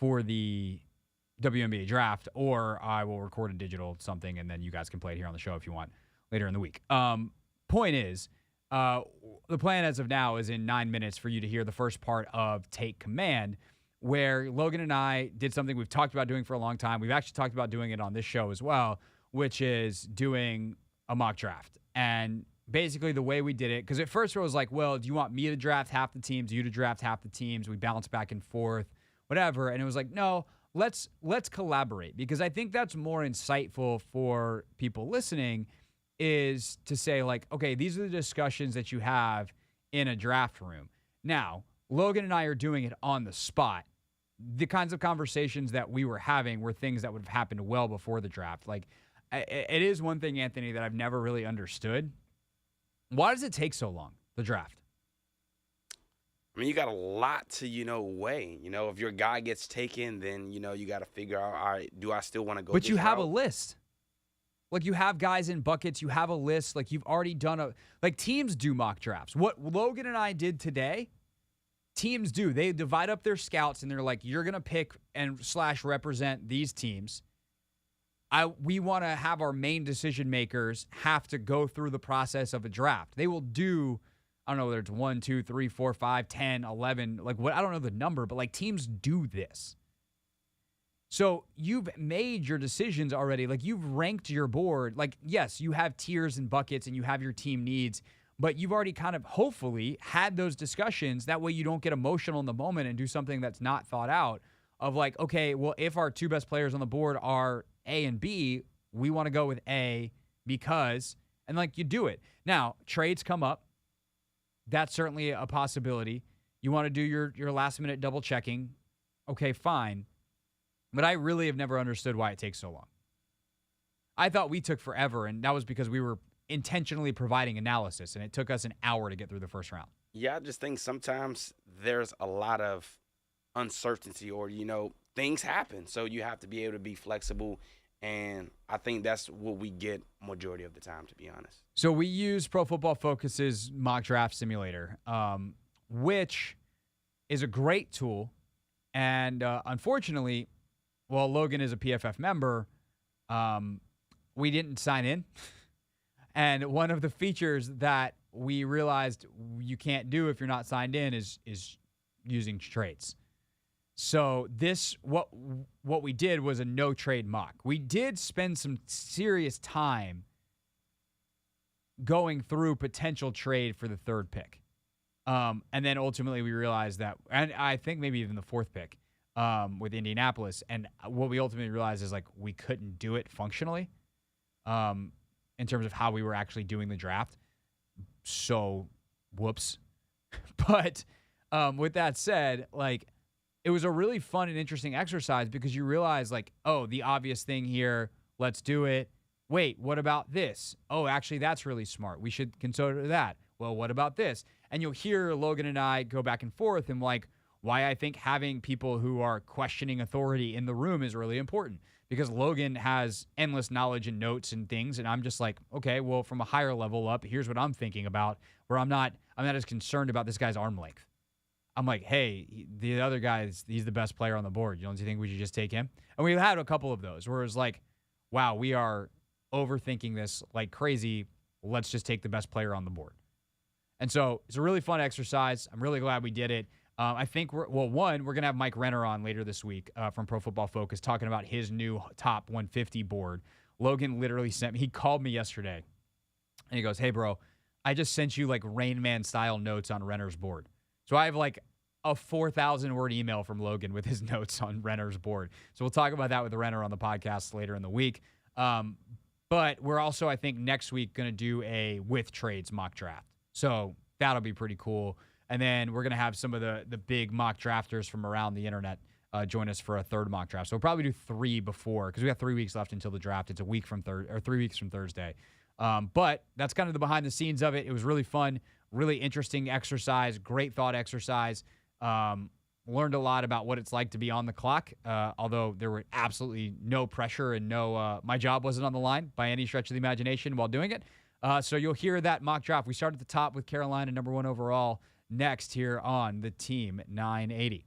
WNBA draft, or I will record a digital something, and then you guys can play it here on the show if you want later in the week. Point is, the plan as of now is in 9 minutes for you to hear the first part of Take Command, where Logan and I did something we've talked about doing for a long time. We've actually talked about doing it on this show as well, which is doing a mock draft. And basically the way we did it, because at first it was like, well, do you want me to draft half the teams, you to draft half the teams? We bounce back and forth, whatever. And it was like, no, let's collaborate, because I think that's more insightful for people listening, is to say like, okay, these are the discussions that you have in a draft room. Now, Logan and I are doing it on the spot. The kinds of conversations that we were having were things that would have happened well before the draft. Like, it is one thing, Anthony, that I've never really understood. Why does it take so long, the draft? I mean, you got a lot to, weigh. If your guy gets taken, then, you got to figure out, all right, do I still want to go But this you have a route? list. Like, you have guys in buckets. You have a list. Like, you've already done teams do mock drafts. What Logan and I did today, teams do. They divide up their scouts, and they're like, you're going to pick and / represent these teams. We want to have our main decision makers have to go through the process of a draft. They will do, I don't know whether it's 1, 2, 3, 4, 5, 10, 11, like what, I don't know the number, but like teams do this. So you've made your decisions already. Like, you've ranked your board. Like, yes, you have tiers and buckets and you have your team needs, but you've already kind of hopefully had those discussions. That way you don't get emotional in the moment and do something that's not thought out of like, okay, well, if our two best players on the board are A and B, we want to go with A because, and like you do it. Now, trades come up. That's certainly a possibility. You want to do your last minute double checking. Okay, fine. But I really have never understood why it takes so long. I thought we took forever, and that was because we were intentionally providing analysis, and it took us an hour to get through the first round. Yeah, I just think sometimes there's a lot of uncertainty, or, things happen. So you have to be able to be flexible, and I think that's what we get majority of the time, to be honest. So we use Pro Football Focus's mock draft simulator, which is a great tool. And unfortunately, while Logan is a PFF member, we didn't sign in. And one of the features that we realized you can't do if you're not signed in is using trades. So what we did was a no trade mock. We did spend some serious time going through potential trade for the third pick. And then ultimately we realized that, and I think maybe even the fourth pick with Indianapolis. And what we ultimately realized is like we couldn't do it functionally in terms of how we were actually doing the draft. So, whoops. But with that said, like, it was a really fun and interesting exercise because you realize, like, oh, the obvious thing here, let's do it. Wait, what about this? Oh, actually, that's really smart. We should consider that. Well, what about this? And you'll hear Logan and I go back and forth and, like, why I think having people who are questioning authority in the room is really important, because Logan has endless knowledge and notes and things, and I'm just like, okay, well, from a higher level up, here's what I'm thinking about, where I'm not as concerned about this guy's arm length. I'm like, hey, the other guy, he's the best player on the board. You think we should just take him? And we've had a couple of those where it's like, wow, we are overthinking this like crazy. Let's just take the best player on the board. And so it's a really fun exercise. I'm really glad we did it. I think we're going to have Mike Renner on later this week from Pro Football Focus talking about his new top 150 board. Logan literally he called me yesterday and he goes, hey, bro, I just sent you like Rain Man style notes on Renner's board. So I have like a 4,000 word email from Logan with his notes on Renner's board. So we'll talk about that with Renner on the podcast later in the week. But we're also, I think, next week going to do a with trades mock draft. So that'll be pretty cool. And then we're going to have some of the big mock drafters from around the internet join us for a third mock draft. So we'll probably do 3 before, because we have 3 weeks left until the draft. It's a week from 3 weeks from Thursday. But that's kind of the behind the scenes of it. It was really fun, really interesting exercise, great thought exercise. Learned a lot about what it's like to be on the clock, although there were absolutely no pressure and my job wasn't on the line by any stretch of the imagination while doing it. So you'll hear that mock draft. We start at the top with Carolina, number 1 overall, next here on the Team 980.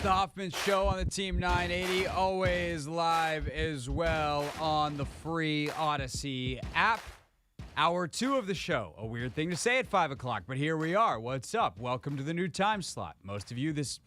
the Hoffman Show on the Team 980, always live as well on the free Odyssey app. Hour 2 of the show. A weird thing to say at 5 o'clock, but here we are. What's up? Welcome to the new time slot. Most of you, this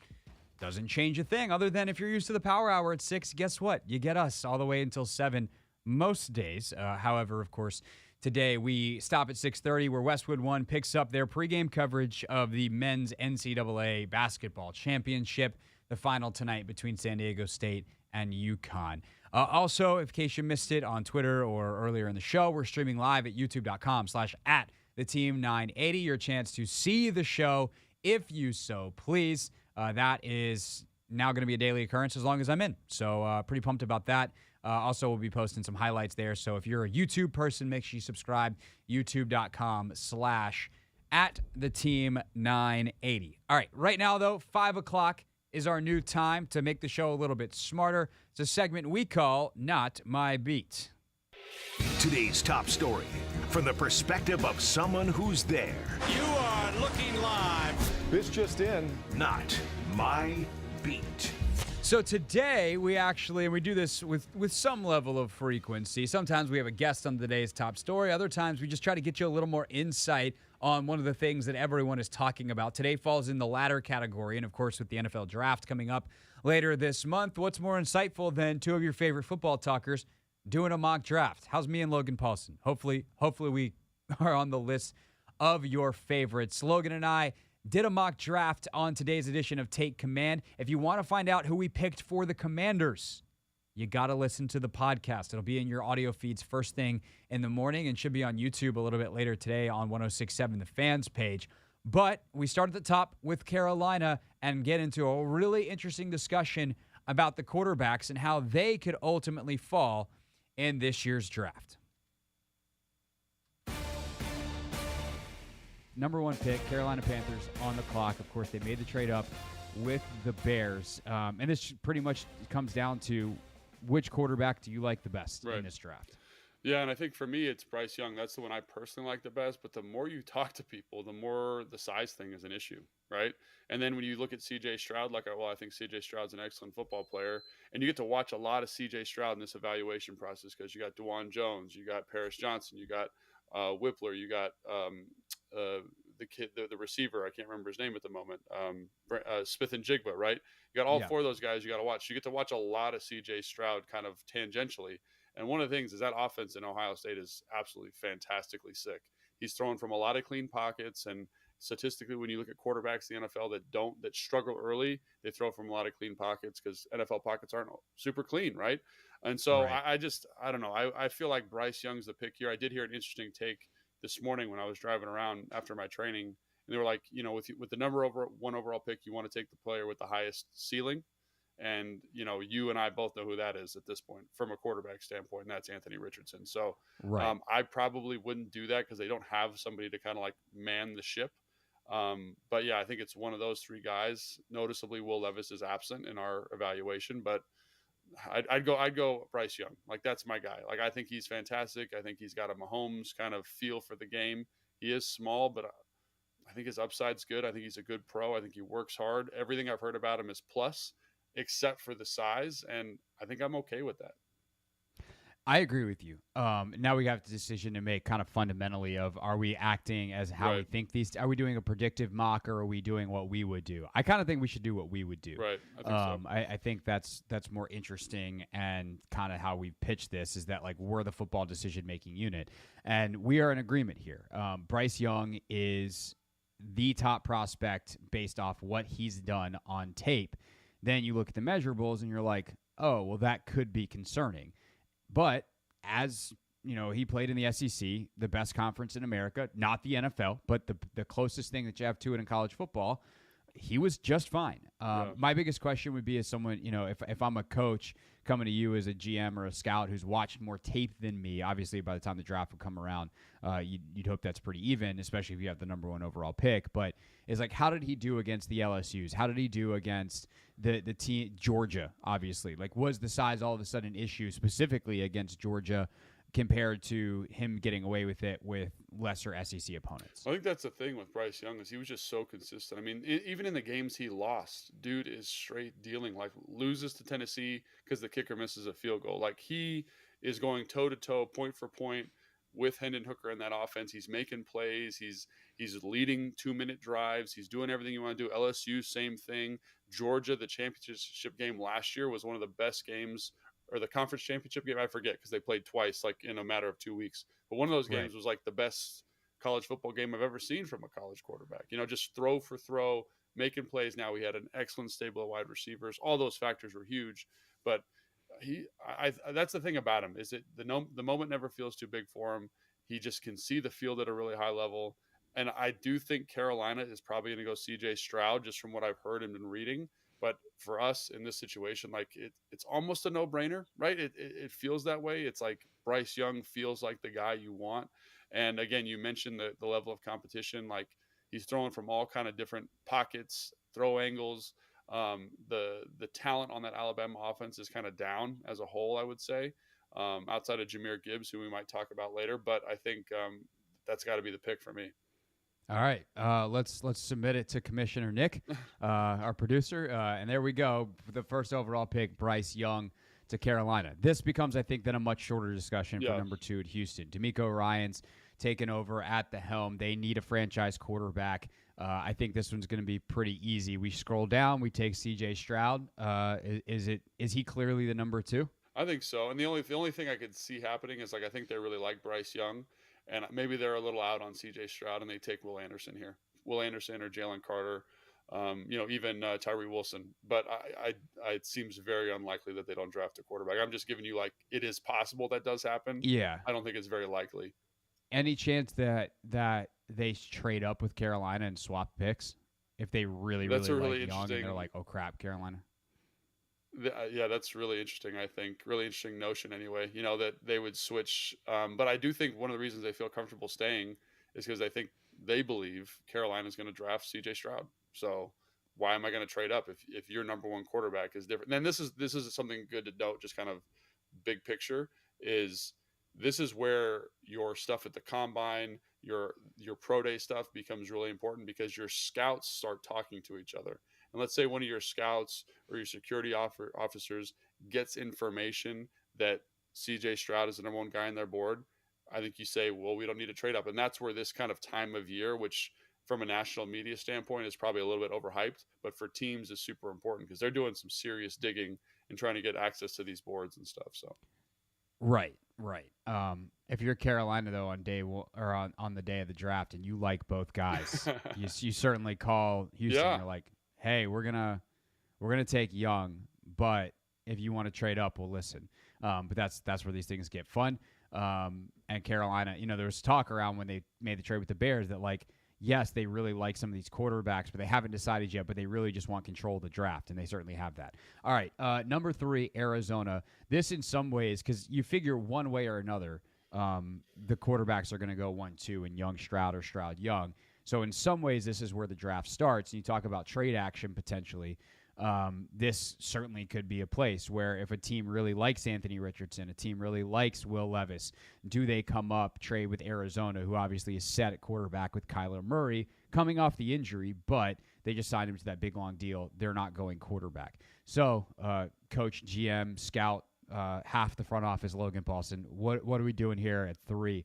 doesn't change a thing other than if you're used to the power hour at 6, guess what? You get us all the way until 7 most days. However, of course, today we stop at 6:30 where Westwood One picks up their pregame coverage of the men's NCAA basketball championship, the final tonight between San Diego State and UConn. Also, in case you missed it on Twitter or earlier in the show, we're streaming live at youtube.com/@theteam980. Your chance to see the show if you so please. That is now going to be a daily occurrence as long as I'm in. So pretty pumped about that. Also, we'll be posting some highlights there. So if you're a YouTube person, make sure you subscribe. youtube.com/@theteam980. All right, right now, though, 5 o'clock is our new time to make the show a little bit smarter. It's a segment we call Not My Beat. Today's top story from the perspective of someone who's there. You are looking live. This just in. Not My Beat. So today we do this with some level of frequency. Sometimes we have a guest on today's top story. Other times we just try to get you a little more insight on one of the things that everyone is talking about. Today falls in the latter category. And of course, with the NFL draft coming up later this month, what's more insightful than two of your favorite football talkers doing a mock draft? How's me and Logan Paulson? Hopefully we are on the list of your favorites. Logan and I did a mock draft on today's edition of Take Command. If you want to find out who we picked for the Commanders, you got to listen to the podcast. It'll be in your audio feeds first thing in the morning and should be on YouTube a little bit later today on 106.7 The Fans page. But we start at the top with Carolina and get into a really interesting discussion about the quarterbacks and how they could ultimately fall in this year's draft. Number 1 pick, Carolina Panthers on the clock. Of course, they made the trade up with the Bears. And this pretty much comes down to which quarterback do you like the best in this draft? Yeah, and I think for me, it's Bryce Young. That's the one I personally like the best. But the more you talk to people, the more the size thing is an issue, right? And then when you look at C.J. Stroud, I think C.J. Stroud's an excellent football player. And you get to watch a lot of C.J. Stroud in this evaluation process because you got DeJuan Jones, you got Paris Johnson, you got Whippler, you got the kid, the receiver, I can't remember his name at the moment, Smith and Jigba, right? You got all four of those guys you got to watch. You get to watch a lot of C.J. Stroud kind of tangentially. And one of the things is that offense in Ohio State is absolutely fantastically sick. He's throwing from a lot of clean pockets, and statistically, when you look at quarterbacks in the NFL that struggle early, they throw from a lot of clean pockets because NFL pockets aren't super clean, right? And so I don't know. I feel like Bryce Young's the pick here. I did hear an interesting take this morning when I was driving around after my training, and they were like, with the number 1 overall pick, you want to take the player with the highest ceiling. And, you and I both know who that is at this point from a quarterback standpoint, and that's Anthony Richardson. So I probably wouldn't do that because they don't have somebody to kind of like man the ship. But yeah, I think it's one of those 3 guys. Noticeably, Will Levis is absent in our evaluation, but I'd go Bryce Young. Like, that's my guy. Like, I think he's fantastic. I think he's got a Mahomes kind of feel for the game. He is small, but I think his upside's good. I think he's a good pro. I think he works hard. Everything I've heard about him is plus, except for the size, and I think I'm okay with that. I agree with you. Now we have the decision to make kind of fundamentally of, are we acting as how we think these, are we doing a predictive mock, or are we doing what we would do? I kind of think we should do what we would do. Right. I think so. I think that's more interesting, and kind of how we pitch this is that, like, we're the football decision-making unit, and we are in agreement here. Bryce Young is the top prospect based off what he's done on tape. Then you look at the measurables and you're like, oh, well, that could be concerning. But as he played in the SEC, the best conference in America, not the NFL, but the closest thing that you have to it in college football, he was just fine. My biggest question would be, as someone, if I'm a coach coming to you as a GM or a scout who's watched more tape than me, obviously by the time the draft would come around, you'd hope that's pretty even, especially if you have the number 1 overall pick. But it's like, how did he do against the LSUs? How did he do against the team, Georgia, obviously? Like, was the size all of a sudden an issue specifically against Georgia? compared to him getting away with it with lesser SEC opponents. I think that's the thing with Bryce Young is he was just so consistent. I mean, even in the games he lost, dude is straight dealing. Like loses to Tennessee because the kicker misses a field goal. Like he is going toe to toe, point for point with Hendon Hooker in that offense. He's making plays. He's leading 2-minute drives. He's doing everything you want to do. LSU, same thing. Georgia, the championship game last year was one of the best games, or the conference championship game, I forget because they played twice, like in a matter of 2 weeks. But one of those games was like the best college football game I've ever seen from a college quarterback. Just throw for throw, making plays. Now we had an excellent stable of wide receivers. All those factors were huge. But that's the thing about him is that the moment never feels too big for him. He just can see the field at a really high level. And I do think Carolina is probably going to go CJ Stroud just from what I've heard and been reading. But for us in this situation, like it's almost a no-brainer, right? It feels that way. It's like Bryce Young feels like the guy you want. And again, you mentioned the level of competition. Like he's throwing from all kind of different pockets, throw angles. The talent on that Alabama offense is kind of down as a whole, I would say, outside of Jahmyr Gibbs, who we might talk about later. But I think that's got to be the pick for me. All right, let's submit it to Commissioner Nick, our producer, and there we go. The first overall pick, Bryce Young to Carolina. This becomes, I think, then a much shorter discussion for number 2 at Houston. D'Amico Ryans taking over at the helm. They need a franchise quarterback. I think this one's going to be pretty easy. We scroll down, we take C.J. Stroud. Is he clearly the number 2? I think so. And the only thing I could see happening is like I think they really like Bryce Young. And maybe they're a little out on C.J. Stroud, and they take Will Anderson here. Will Anderson or Jalen Carter, even Tyree Wilson. But it seems very unlikely that they don't draft a quarterback. I'm just giving you like it is possible that does happen. Yeah, I don't think it's very likely. Any chance that they trade up with Carolina and swap picks if they really like Young and they're like, oh crap, Carolina? That's really interesting. I think really interesting notion anyway, that they would switch. But I do think one of the reasons they feel comfortable staying is because they believe Carolina's going to draft CJ Stroud. So why am I going to trade up if your number 1 quarterback is different? And this is something good to note, just kind of big picture is this is where your stuff at the combine, your pro day stuff becomes really important because your scouts start talking to each other. And let's say one of your scouts or your security officers gets information that CJ Stroud is the number 1 guy on their board. I think you say, well, we don't need to trade up. And that's where this kind of time of year, which from a national media standpoint is probably a little bit overhyped, but for teams is super important because they're doing some serious digging and trying to get access to these boards and stuff. So, right. If you're Carolina though on the day of the draft and you like both guys, you certainly call Houston. Yeah. You're like, hey, we're gonna take Young, but if you want to trade up, we'll listen. But that's where these things get fun. And Carolina, there was talk around when they made the trade with the Bears that like, yes, they really like some of these quarterbacks, but they haven't decided yet. But they really just want control of the draft, and they certainly have that. All right, number 3, Arizona. This in some ways, because you figure one way or another, the quarterbacks are going to go 1-2 in Young Stroud or Stroud Young. So in some ways, this is where the draft starts. And you talk about trade action potentially. This certainly could be a place where if a team really likes Anthony Richardson, a team really likes Will Levis, do they come up, trade with Arizona, who obviously is set at quarterback with Kyler Murray coming off the injury, but they just signed him to that big, long deal. They're not going quarterback. So coach, GM, scout, half the front office, Logan Paulson, what are we doing here at 3?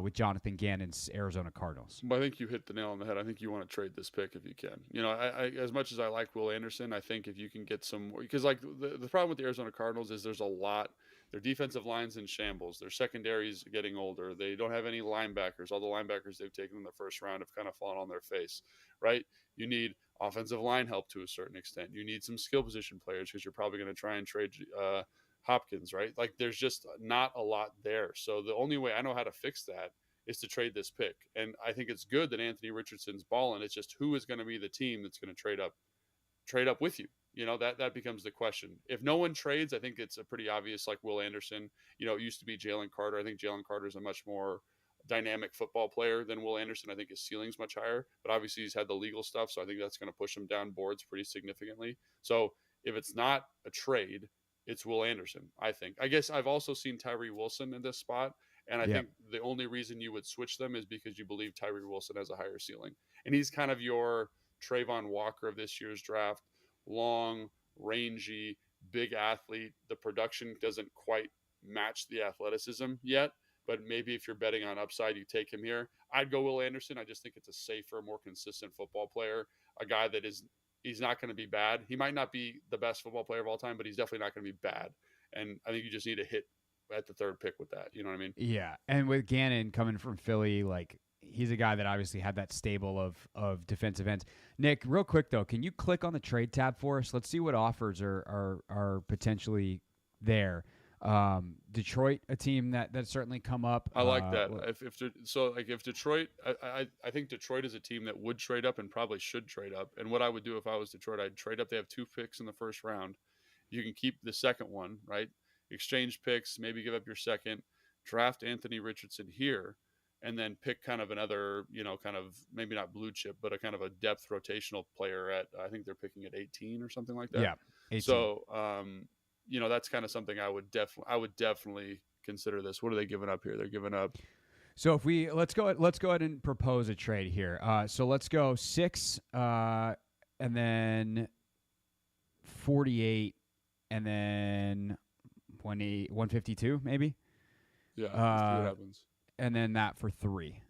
With Jonathan Gannon's Arizona Cardinals. I think you hit the nail on the head. I think you want to trade this pick if you can. I as much as I like Will Anderson, I think if you can get some more, because like the problem with the Arizona Cardinals is there's a lot. Their defensive line's in shambles. Their secondary's getting older. They don't have any linebackers. All the linebackers they've taken in the first round have kind of fallen on their face, right? You need offensive line help to a certain extent. You need some skill position players because you're probably going to try and trade Hopkins, right? Like there's just not a lot there. So the only way I know how to fix that is to trade this pick. And I think it's good that Anthony Richardson's balling. It's just who is going to be the team that's going to trade up with you. That becomes the question. If no one trades, I think it's a pretty obvious, like Will Anderson. It used to be Jalen Carter. I think Jalen Carter is a much more dynamic football player than Will Anderson. I think his ceiling's much higher, but obviously he's had the legal stuff. So I think that's going to push him down boards pretty significantly. So if it's not a trade, it's Will Anderson, I think. I guess I've also seen Tyree Wilson in this spot, and I think the only reason you would switch them is because you believe Tyree Wilson has a higher ceiling. And he's kind of your Trayvon Walker of this year's draft, long, rangy, big athlete. The production doesn't quite match the athleticism yet, but maybe if you're betting on upside, you take him here. I'd go Will Anderson. I just think it's a safer, more consistent football player, a guy that he's not going to be bad. He might not be the best football player of all time, but he's definitely not going to be bad. And I think you just need to hit at the third pick with that. You know what I mean? Yeah. And with Gannon coming from Philly, like, he's a guy that obviously had that stable of defensive ends. Nick, real quick, though, can you click on the trade tab for us? Let's see what offers are potentially there. Detroit, a team that's certainly come up. I like that. If Detroit, I think Detroit is a team that would trade up and probably should trade up. And what I would do if I was Detroit, I'd trade up. They have 2 picks in the first round. You can keep the second one, right? Exchange picks, maybe give up your second, draft Anthony Richardson here, and then pick kind of another, kind of maybe not blue chip, but a kind of a depth rotational player at, I think they're picking at 18 or something like that. Yeah. 18. So, that's kind of something I would definitely consider this. What are they giving up here? They're giving up. So let's go ahead and propose a trade here. So let's go 6, and then 48, and then 152 maybe. Yeah. Let's see what happens. And then that for 3.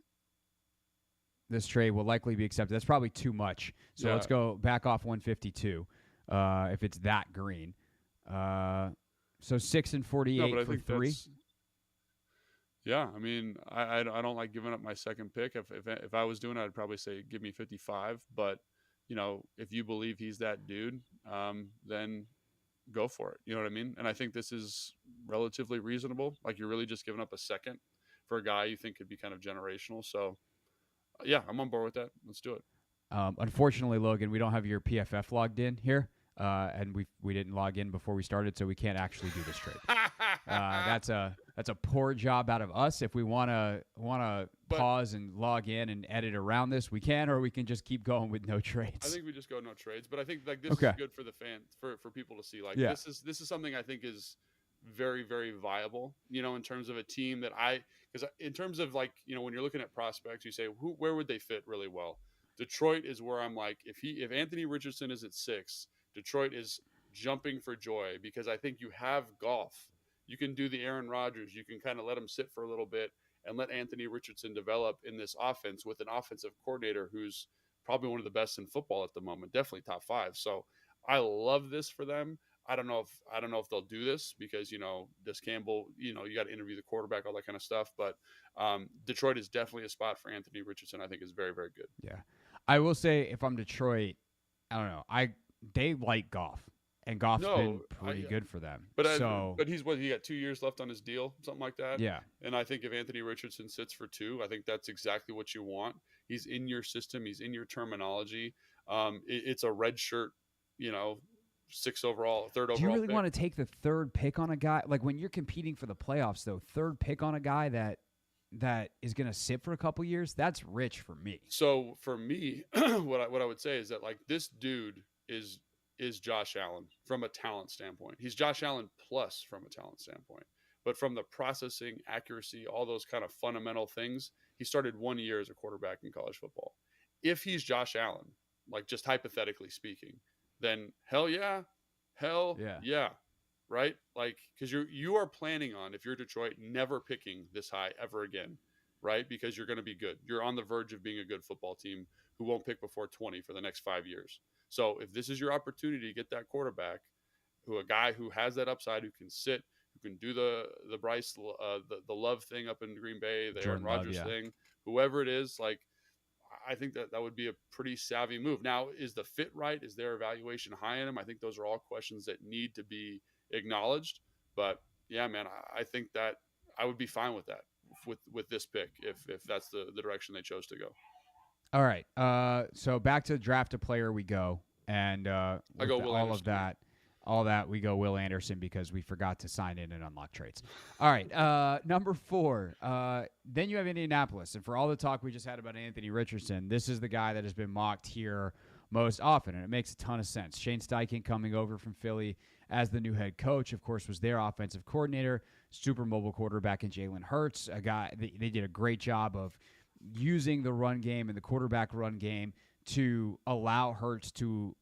This trade will likely be accepted. That's probably too much. So let's go back off 152 if it's that green. So 6 and 48 for 3. Yeah, I mean, I don't like giving up my second pick. If I was doing it, I'd probably say give me 55. But if you believe he's that dude, then go for it. You know what I mean? And I think this is relatively reasonable. Like, you're really just giving up a second for a guy you think could be kind of generational. So, yeah, I'm on board with that. Let's do it. Unfortunately, Logan, we don't have your PFF logged in here, and we didn't log in before we started, so we can't actually do this trade. That's a poor job out of us. If we want to pause and log in and edit around this, we can, or we can just keep going with no trades. I think we just go no trades, but I think this is good for the fans, for people to see. Like, this is something I think is very, very viable, in terms of a team that because in terms of, like, when you're looking at prospects, you say, where would they fit really well? Detroit is where I'm like, if Anthony Richardson is at 6, Detroit is jumping for joy, because I think you have golf. You can do the Aaron Rodgers. You can kind of let him sit for a little bit and let Anthony Richardson develop in this offense with an offensive coordinator who's probably one of the best in football at the moment, definitely top 5. So I love this for them. I don't know if they'll do this because, does Campbell, you got to interview the quarterback, all that kind of stuff. But Detroit is definitely a spot for Anthony Richardson. I think is very, very good. Yeah. I will say, if I'm Detroit, I don't know. They like golf, and golf's been pretty good for them. But he got 2 years left on his deal, something like that. Yeah. And I think if Anthony Richardson sits for 2, I think that's exactly what you want. He's in your system. He's in your terminology. It's a red shirt, 6 overall, 3rd overall. Do you really pick. want to take the 3rd pick on a guy? Like, when you're competing for the playoffs, though, 3rd pick on a guy that is going to sit for a couple years, that's rich for me. So for me, what I would say is that, like, this dude is Josh Allen from a talent standpoint. He's Josh Allen plus from a talent standpoint. But from the processing, accuracy, all those kind of fundamental things, he started 1 year as a quarterback in college football. If he's Josh Allen, like, just hypothetically speaking, then hell yeah, right? Like, because you are planning on, if you're Detroit, never picking this high ever again, right? Because you're going to be good. You're on the verge of being a good football team who won't pick before 20 for the next 5 years. So if this is your opportunity to get that quarterback, a guy who has that upside, who can sit, who can do the Bryce, the Love thing up in Green Bay, the Aaron Rodgers thing, whoever it is, like, I think that would be a pretty savvy move. Now, is the fit right? Is their evaluation high in him? I think those are all questions that need to be acknowledged. But yeah, man, I think that I would be fine with that, with this pick, if that's the direction they chose to go. All right. So back to draft a player we go, and I go Will all Anderson. of that. All that, we go Will Anderson because we forgot to sign in and unlock trades. All right, number 4. Then you have Indianapolis. And for all the talk we just had about Anthony Richardson, this is the guy that has been mocked here most often, and it makes a ton of sense. Shane Steichen coming over from Philly as the new head coach, of course, was their offensive coordinator, super mobile quarterback in Jalen Hurts, a guy they did a great job of using the run game and the quarterback run game to allow Hurts to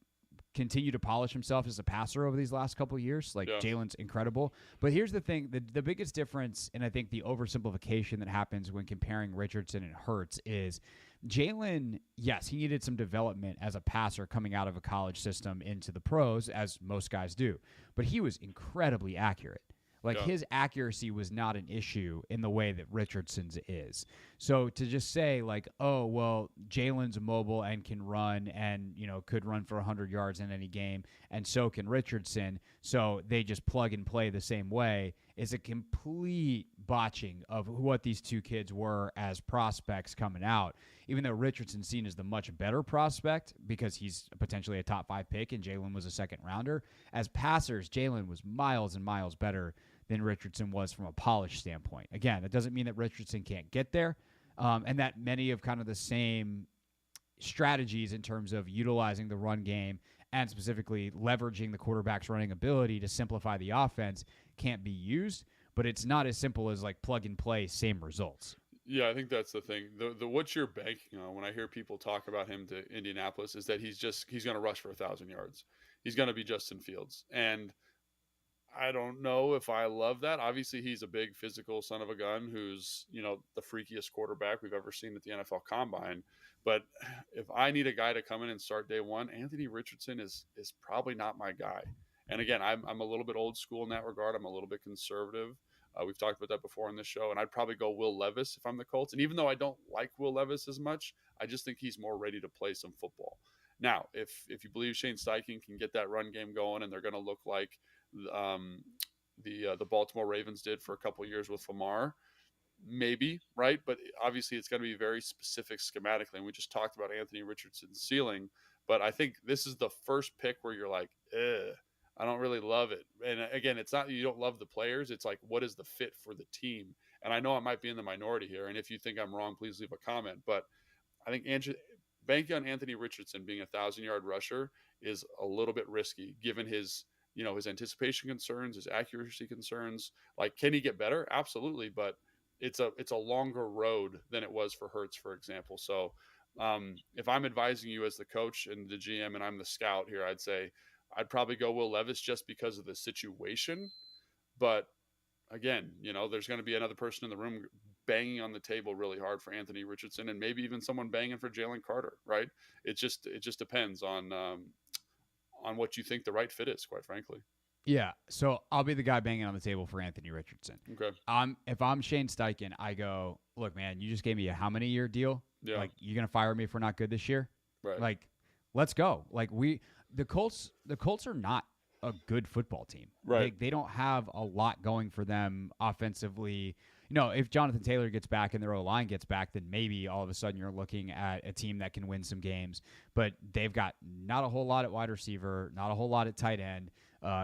continue to polish himself as a passer over these last couple of years. Jalen's incredible. But here's the thing, the biggest difference, and I think the oversimplification that happens when comparing Richardson and Hurts is Jalen, yes, he needed some development as a passer coming out of a college system into the pros, as most guys do. But he was incredibly accurate. His accuracy was not an issue in the way that Richardson's is. So to just say oh, well, Jalen's mobile and can run and, could run for 100 yards in any game, and so can Richardson, so they just plug and play the same way, is a complete botching of what these two kids were as prospects coming out. Even though Richardson's seen as the much better prospect because he's potentially a top 5 pick and Jalen was a second rounder, as passers, Jalen was miles and miles better than Richardson was from a polish standpoint. Again, that doesn't mean that Richardson can't get there, and that many of kind of the same strategies in terms of utilizing the run game and specifically leveraging the quarterback's running ability to simplify the offense can't be used, but it's not as simple as plug and play, same results. Yeah, I think that's the thing. The what you're banking on when I hear people talk about him to Indianapolis is that he's going to rush for 1,000 yards. He's going to be Justin Fields. And I don't know if I love that. Obviously, he's a big physical son of a gun who's, the freakiest quarterback we've ever seen at the NFL Combine. But if I need a guy to come in and start day one, Anthony Richardson is probably not my guy. And again, I'm a little bit old school in that regard. I'm a little bit conservative. We've talked about that before on this show. And I'd probably go Will Levis if I'm the Colts. And even though I don't like Will Levis as much, I just think he's more ready to play some football. Now, if you believe Shane Steichen can get that run game going and they're going to look like the Baltimore Ravens did for a couple of years with Lamar, maybe, right? But obviously it's going to be very specific schematically. And we just talked about Anthony Richardson's ceiling, but I think this is the first pick where you're like, I don't really love it. And again, it's not that you don't love the players. It's what is the fit for the team? And I know I might be in the minority here. And if you think I'm wrong, please leave a comment. But I think banking on Anthony Richardson being 1,000-yard rusher is a little bit risky given his his anticipation concerns, his accuracy concerns. Can he get better? Absolutely. But it's a longer road than it was for Hurts, for example. So if I'm advising you as the coach and the GM and I'm the scout here, I'd say I'd probably go Will Levis just because of the situation. But again, there's going to be another person in the room banging on the table really hard for Anthony Richardson and maybe even someone banging for Jalen Carter, right? It just depends on what you think the right fit is, quite frankly. Yeah, so I'll be the guy banging on the table for Anthony Richardson. Okay. If I'm Shane Steichen, I go, look, man, you just gave me a how many year deal? Yeah. You're going to fire me if we're not good this year? Right. Let's go. The Colts are not a good football team. Right. They don't have a lot going for them offensively. If Jonathan Taylor gets back and their O-line gets back, then maybe all of a sudden you're looking at a team that can win some games. But they've got not a whole lot at wide receiver, not a whole lot at tight end.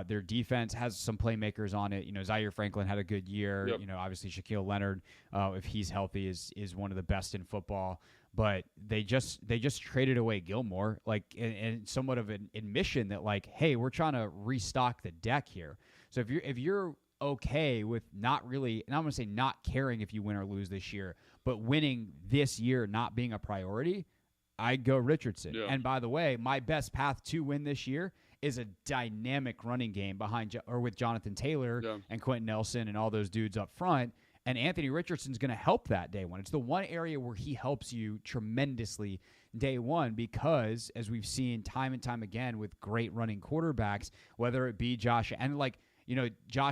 Their defense has some playmakers on it. Zaire Franklin had a good year. Yep. Obviously Shaquille Leonard, if he's healthy, is one of the best in football. But they just traded away Gilmore, and somewhat of an admission that hey, we're trying to restock the deck here. So if you're okay with not really, and I'm going to say not caring if you win or lose this year, but winning this year not being a priority, I'd go Richardson. Yeah. And by the way, my best path to win this year is a dynamic running game with Jonathan Taylor and Quentin Nelson and all those dudes up front. And Anthony Richardson's going to help that day one. It's the one area where he helps you tremendously day one because, as we've seen time and time again with great running quarterbacks, whether it be Josh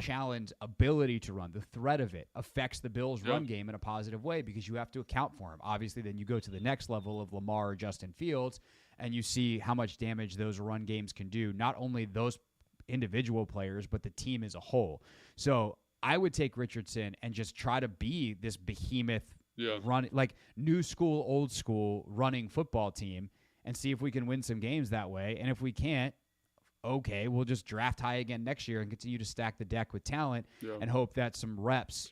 Allen's ability to run, the threat of it affects the Bills' run game in a positive way because you have to account for him. Obviously, then you go to the next level of Lamar or Justin Fields, and you see how much damage those run games can do, not only those individual players, but the team as a whole. So I would take Richardson and just try to be this behemoth run, new school, old school running football team and see if we can win some games that way. And if we can't, okay, we'll just draft high again next year and continue to stack the deck with talent and hope that some reps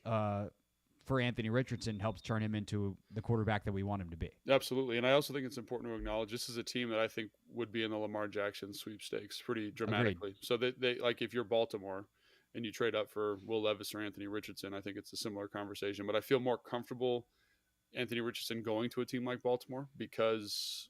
for Anthony Richardson helps turn him into the quarterback that we want him to be. Absolutely. And I also think it's important to acknowledge this is a team that I think would be in the Lamar Jackson sweepstakes pretty dramatically. Agreed. So they like if you're Baltimore and you trade up for Will Levis or Anthony Richardson, I think it's a similar conversation. But I feel more comfortable Anthony Richardson going to a team like Baltimore because,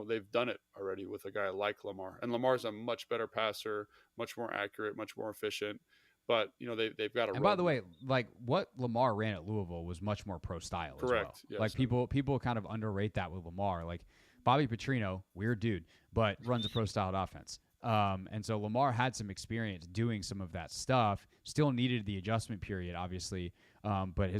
they've done it already with a guy like Lamar. And Lamar's a much better passer, much more accurate, much more efficient. But, they've got a And by the way, like what Lamar ran at Louisville was much more pro style as well. Yes. Like people kind of underrate that with Lamar. Like Bobby Petrino, weird dude, but runs a pro styled offense. And so Lamar had some experience doing some of that stuff, still needed the adjustment period, obviously. But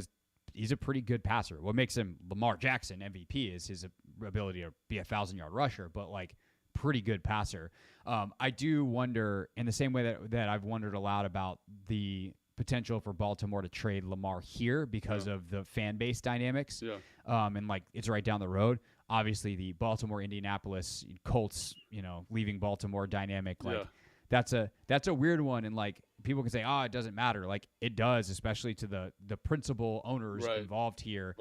he's a pretty good passer. What makes him Lamar Jackson MVP is his ability to be a 1,000-yard rusher, but like pretty good passer. I do wonder, in the same way that I've wondered a lot about the potential for Baltimore to trade Lamar here because of the fan base dynamics. Yeah. And like it's right down the road. Obviously, the Baltimore-Indianapolis Colts, leaving Baltimore dynamic, like that's a weird one. And like people can say, oh, it doesn't matter. Like it does, especially to the principal owners involved here,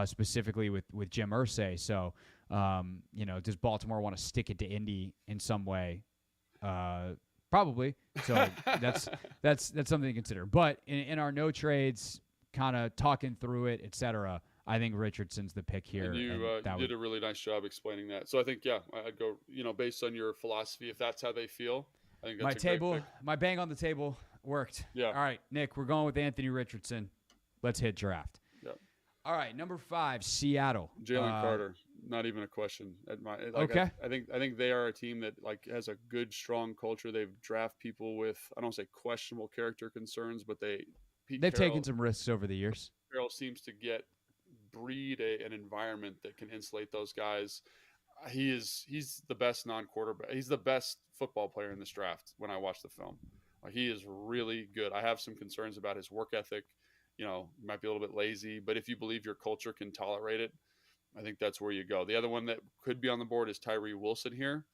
specifically with Jim Irsay. So, does Baltimore want to stick it to Indy in some way? Probably. So that's something to consider. But in our no trades, kind of talking through it, etc., I think Richardson's the pick here. And you did a really nice job explaining that. So I think, I'd go, based on your philosophy, if that's how they feel, I think that's a great pick. My bang on the table worked. Yeah. All right, Nick, we're going with Anthony Richardson. Let's hit draft. Yeah. All right, number 5, Seattle. Jalen Carter, not even a question. Okay. I think they are a team that has a good, strong culture. They've drafted people with, I don't say questionable character concerns, but they've taken some risks over the years. Carroll seems to breed an environment that can insulate those guys. He's the best non-quarterback. He's the best football player in this draft when I watch the film. He is really good. I have some concerns about his work ethic. Might be a little bit lazy, but if you believe your culture can tolerate it, I think that's where you go. The other one that could be on the board is Tyree Wilson here.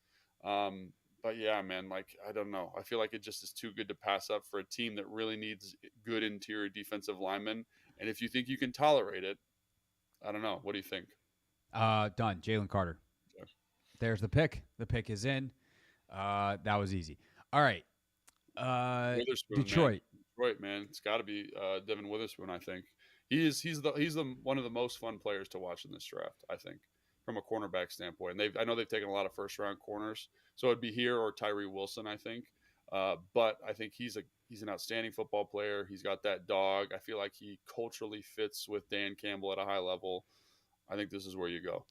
But yeah, man, I don't know. I feel like it just is too good to pass up for a team that really needs good interior defensive linemen. And if you think you can tolerate it, I don't know. What do you think? Done. Jalen Carter. Okay. There's the pick. The pick is in. That was easy. All right. Detroit. Detroit, man. It's got to be Devin Witherspoon, I think. He's the one of the most fun players to watch in this draft, I think, from a cornerback standpoint. And I know they've taken a lot of first-round corners, so it'd be here or Tyree Wilson, I think. But I think he's an outstanding football player. He's got that dog. I feel like he culturally fits with Dan Campbell at a high level. I think this is where you go.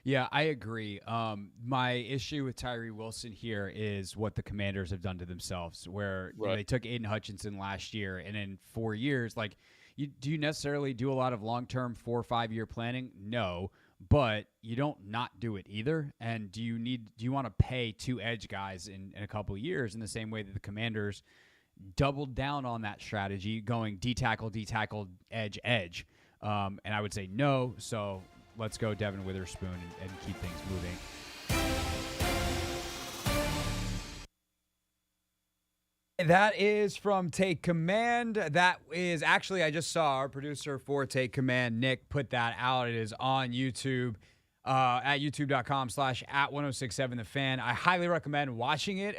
Yeah, I agree. My issue with Tyree Wilson here is what the Commanders have done to themselves, where they took Aiden Hutchinson last year, and in 4 years, do you necessarily do a lot of long-term 4 or 5 year planning? No, but you don't not do it either. And do you want to pay 2 edge guys in a couple of years in the same way that the Commanders doubled down on that strategy, going D-tackle, edge. And I would say no, so let's go Devin Witherspoon and keep things moving. That is from Take Command. That is actually, I just saw our producer for Take Command, Nick, put that out. It is on YouTube at youtube.com/@1067thefan. I highly recommend watching it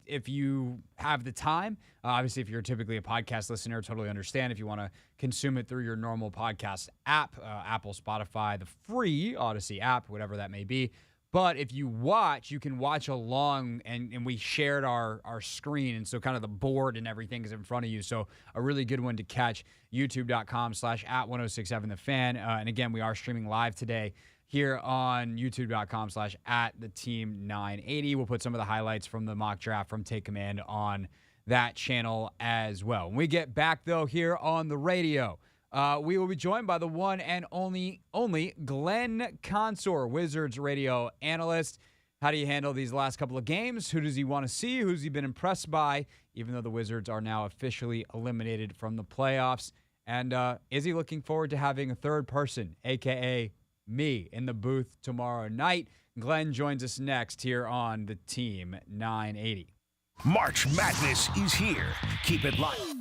if you have the time. Obviously, if you're typically a podcast listener, totally understand if you want to consume it through your normal podcast app, Apple, Spotify, the free Odyssey app, whatever that may be. But if you watch, you can watch along, and we shared our screen, and so kind of the board and everything is in front of you. So a really good one to catch, youtube.com/@1067thefan. And again, we are streaming live today here on youtube.com/@theteam980. We'll put some of the highlights from the mock draft from Take Command on that channel as well. When we get back, though, here on the radio, we will be joined by the one and only Glenn Consor, Wizards radio analyst. How do you handle these last couple of games? Who does he want to see? Who's he been impressed by, even though the Wizards are now officially eliminated from the playoffs? And is he looking forward to having a third person, a.k.a. me, in the booth tomorrow night? Glenn joins us next here on the Team 980. March Madness is here. Keep it live.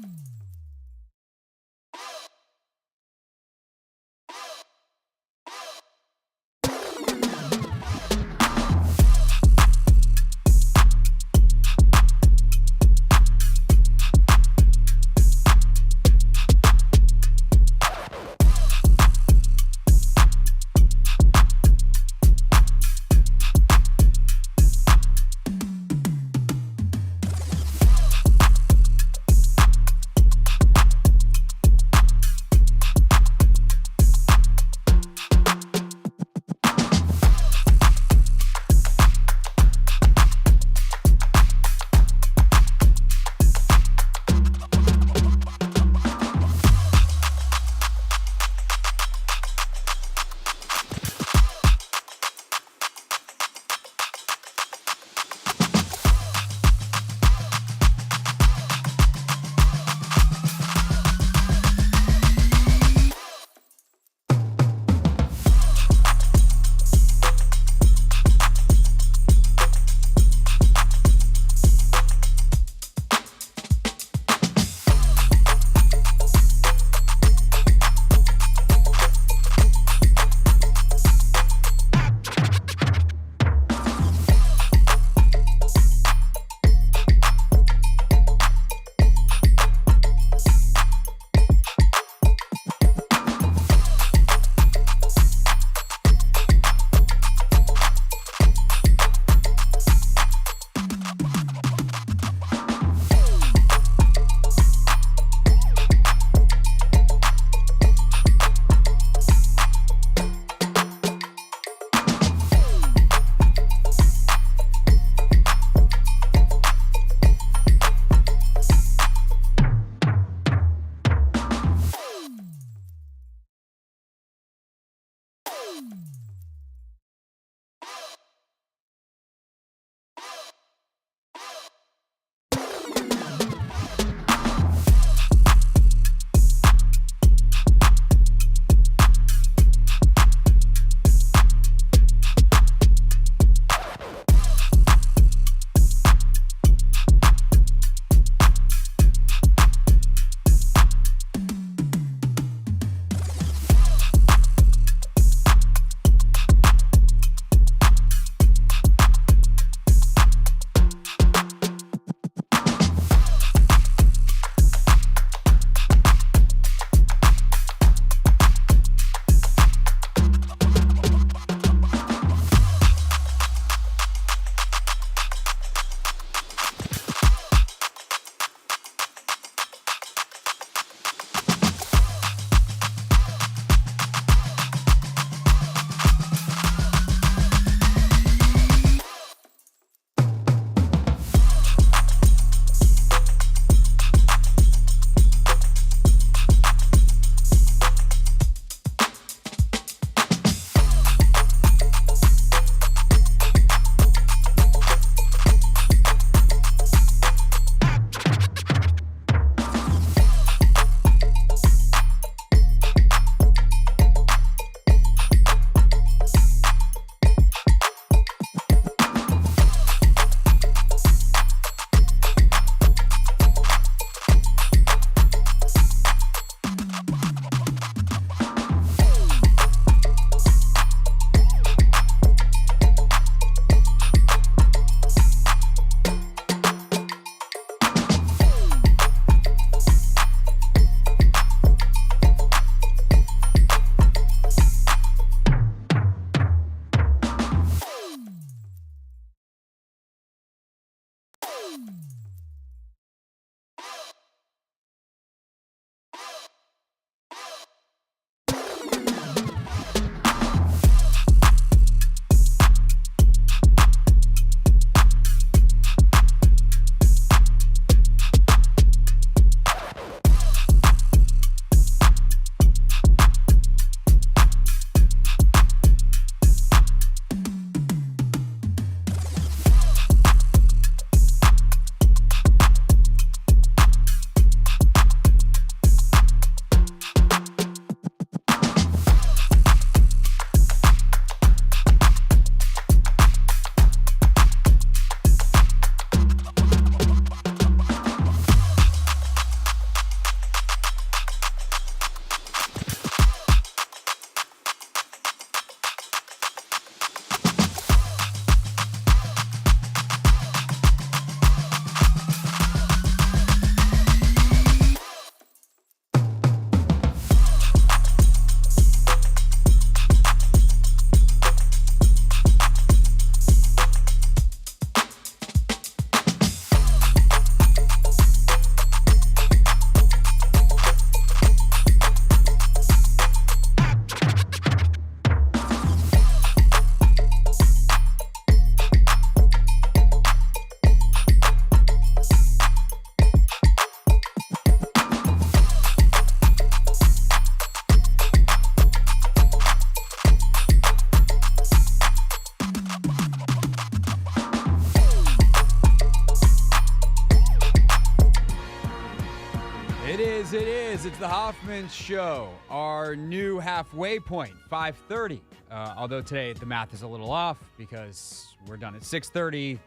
It's the Hoffman Show, our new halfway point, 5:30. Although today the math is a little off because we're done at 6:30.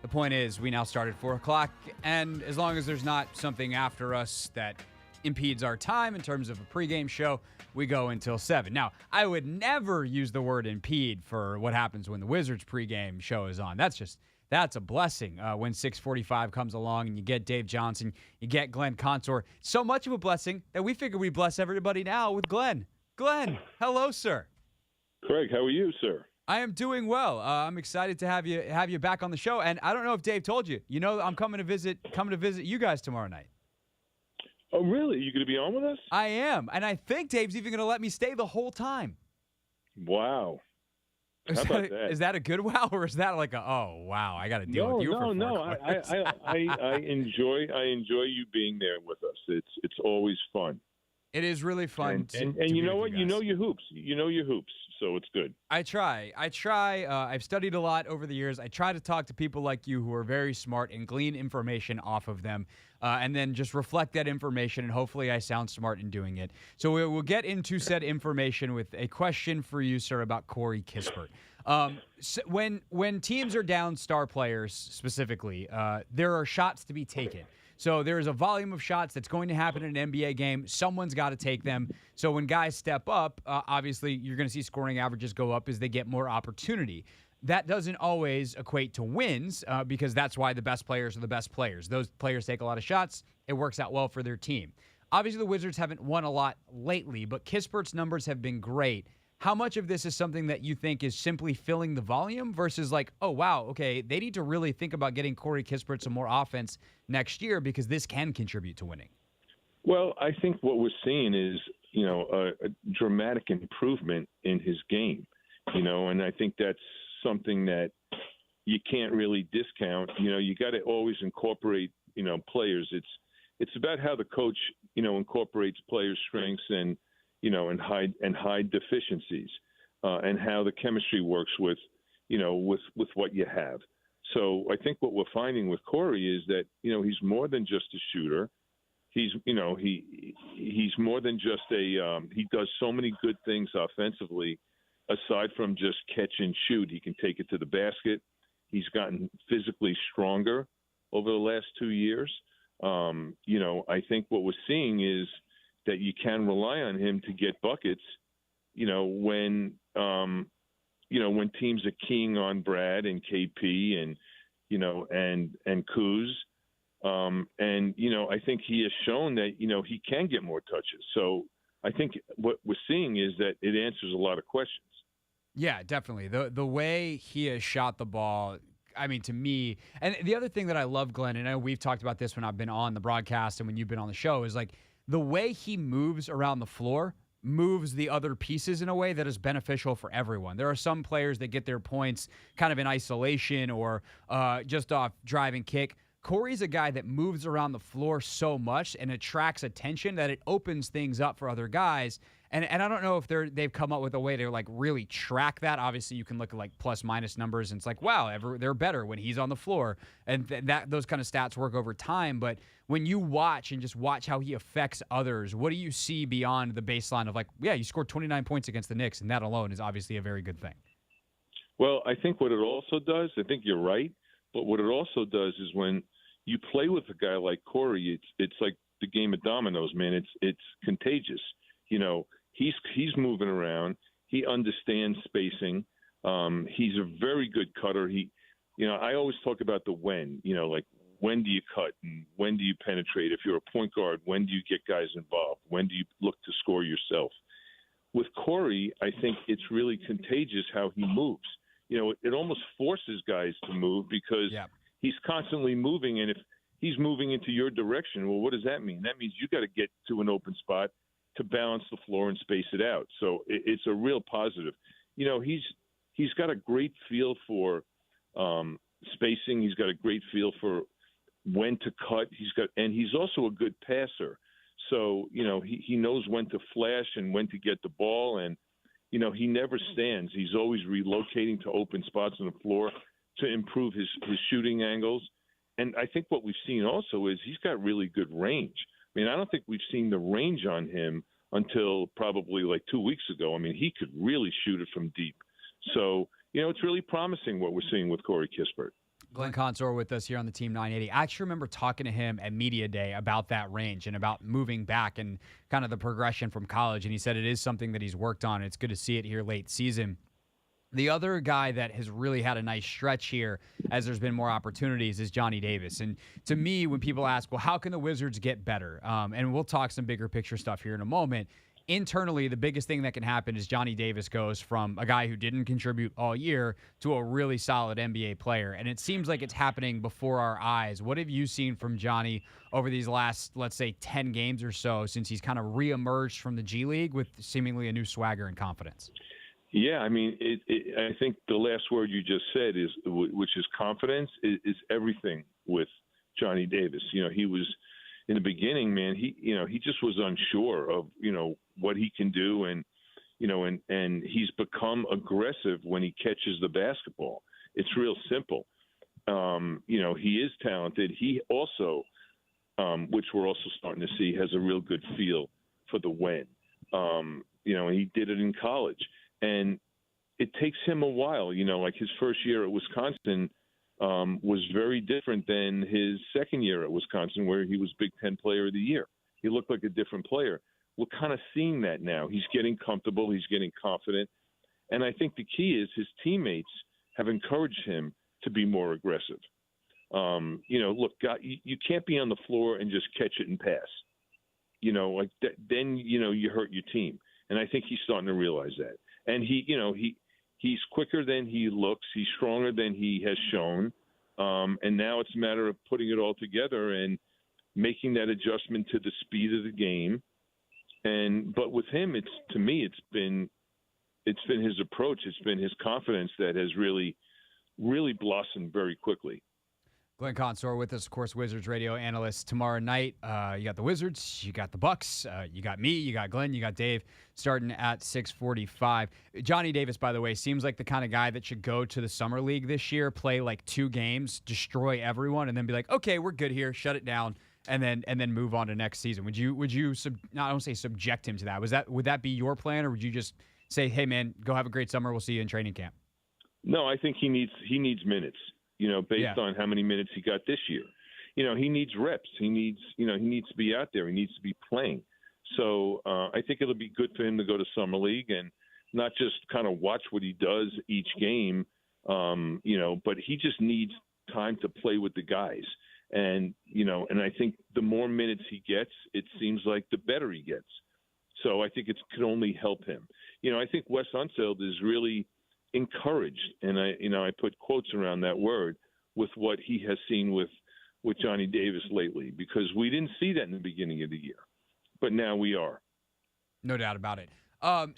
The point is we now start at 4 o'clock, and as long as there's not something after us that impedes our time in terms of a pregame show, we go until 7. Now, I would never use the word impede for what happens when the Wizards pregame show is on. That's a blessing when 6:45 comes along and you get Dave Johnson, you get Glenn Consor. So much of a blessing that we figure we bless everybody now with Glenn. Glenn, hello, sir. Craig, how are you, sir? I am doing well. I'm excited to have you back on the show. And I don't know if Dave told you. You know, I'm coming to visit you guys tomorrow night. Oh, really? You going to be on with us? I am, and I think Dave's even going to let me stay the whole time. Wow. How about that? Is that a good wow, or is that like a wow? I got to deal with you for 4 quarters. I enjoy you being there with us. It's always fun. It is really fun. And you know what? You know your hoops. So it's good. I try. I've studied a lot over the years. I try to talk to people like you who are very smart and glean information off of them, and then just reflect that information, and hopefully I sound smart in doing it. So we'll get into said information with a question for you, sir, about Corey Kispert. So when teams are down star players specifically, there are shots to be taken. So there is a volume of shots that's going to happen in an NBA game. Someone's got to take them. So when guys step up, obviously you're going to see scoring averages go up as they get more opportunity. That doesn't always equate to wins because that's why the best players are the best players. Those players take a lot of shots. It works out well for their team. Obviously the Wizards haven't won a lot lately, but Kispert's numbers have been great. How much of this is something that you think is simply filling the volume versus like, oh, wow, okay, they need to really think about getting Corey Kispert some more offense next year because this can contribute to winning? Well, I think what we're seeing is, a dramatic improvement in his game, and I think that's something that you can't really discount. You got to always incorporate, players. It's about how the coach, incorporates players' strengths and hide deficiencies, and how the chemistry works with what you have. So I think what we're finding with Corey is that, he's more than just a shooter. He's more than just he does so many good things offensively, aside from just catch and shoot. He can take it to the basket. He's gotten physically stronger over the last 2 years. I think what we're seeing is that you can rely on him to get buckets, when teams are keying on Brad and KP and Kuz. I think he has shown that, he can get more touches. So I think what we're seeing is that it answers a lot of questions. Yeah, definitely. The way he has shot the ball, I mean, to me, and the other thing that I love, Glenn, and I know we've talked about this when I've been on the broadcast and when you've been on the show, is like, the way he moves around the floor moves the other pieces in a way that is beneficial for everyone. There are some players that get their points kind of in isolation or just off drive and kick. Corey's a guy that moves around the floor so much and attracts attention that it opens things up for other guys. And I don't know if they've come up with a way to like really track that. Obviously, you can look at like plus minus numbers, and it's like, wow, they're better when he's on the floor, and those kind of stats work over time. But when you watch how he affects others, what do you see beyond the baseline of like, yeah, you scored 29 points against the Knicks, and that alone is obviously a very good thing. Well, I think what it also does, I think you're right, but what it also does is when you play with a guy like Corey, it's like the game of dominoes, man. It's contagious. He's moving around. He understands spacing. He's a very good cutter. I always talk about the when. Like when do you cut and when do you penetrate? If you're a point guard, when do you get guys involved? When do you look to score yourself? With Corey, I think it's really contagious how he moves. It almost forces guys to move because he's constantly moving, and if he's moving into your direction, well, what does that mean? That means you got to get to an open spot to balance the floor and space it out. So it's a real positive. He's got a great feel for spacing. He's got a great feel for when to cut. And he's also a good passer. So, he knows when to flash and when to get the ball. And, he never stands. He's always relocating to open spots on the floor to improve his shooting angles. And I think what we've seen also is he's got really good range. I mean, I don't think we've seen the range on him until probably like 2 weeks ago. I mean, he could really shoot it from deep. So, it's really promising what we're seeing with Corey Kispert. Glenn Consor with us here on the Team 980. I actually remember talking to him at Media Day about that range and about moving back and kind of the progression from college. And he said it is something that he's worked on. It's good to see it here late season. The other guy that has really had a nice stretch here as there's been more opportunities is Johnny Davis. And to me, when people ask, well, how can the Wizards get better? And we'll talk some bigger picture stuff here in a moment. Internally, the biggest thing that can happen is Johnny Davis goes from a guy who didn't contribute all year to a really solid NBA player. And it seems like it's happening before our eyes. What have you seen from Johnny over these last, let's say, 10 games or so since he's kind of reemerged from the G League with seemingly a new swagger and confidence? Yeah, I mean, I think the last word you just said is, which is confidence, is everything with Johnny Davis. He was in the beginning, man. He just was unsure of what he can do, and he's become aggressive when he catches the basketball. It's real simple. He is talented. He also, which we're also starting to see, has a real good feel for the when. And he did it in college. And it takes him a while, like his first year at Wisconsin was very different than his second year at Wisconsin, where he was Big Ten Player of the Year. He looked like a different player. We're kind of seeing that now. He's getting comfortable. He's getting confident. And I think the key is his teammates have encouraged him to be more aggressive. Look, God, you can't be on the floor and just catch it and pass. Like that, then, you hurt your team. And I think he's starting to realize that. And he's quicker than he looks. He's stronger than he has shown. And now it's a matter of putting it all together and making that adjustment to the speed of the game. But with him, it's been his approach. It's been his confidence that has really, really blossomed very quickly. Glenn Consor with us, of course, Wizards radio analyst. Tomorrow night, you got the Wizards, you got the Bucks, you got me, you got Glenn, you got Dave, starting at 6:45. Johnny Davis, by the way, seems like the kind of guy that should go to the Summer League this year, play like 2 games, destroy everyone, and then be like, okay, we're good here, shut it down, and then move on to next season. Would you I don't say subject him to that. Would that be your plan, or would you just say, hey man, go have a great summer, we'll see you in training camp? No, I think he needs minutes. Based on how many minutes he got this year. He needs reps. He needs to be out there. He needs to be playing. So I think it'll be good for him to go to Summer League and not just kind of watch what he does each game, but he just needs time to play with the guys. And I think the more minutes he gets, it seems like the better he gets. So I think it could only help him. I think Wes Unseld is really encouraged, and I put quotes around that word, with what he has seen with Johnny Davis lately, because we didn't see that in the beginning of the year, but now we are. No doubt about it.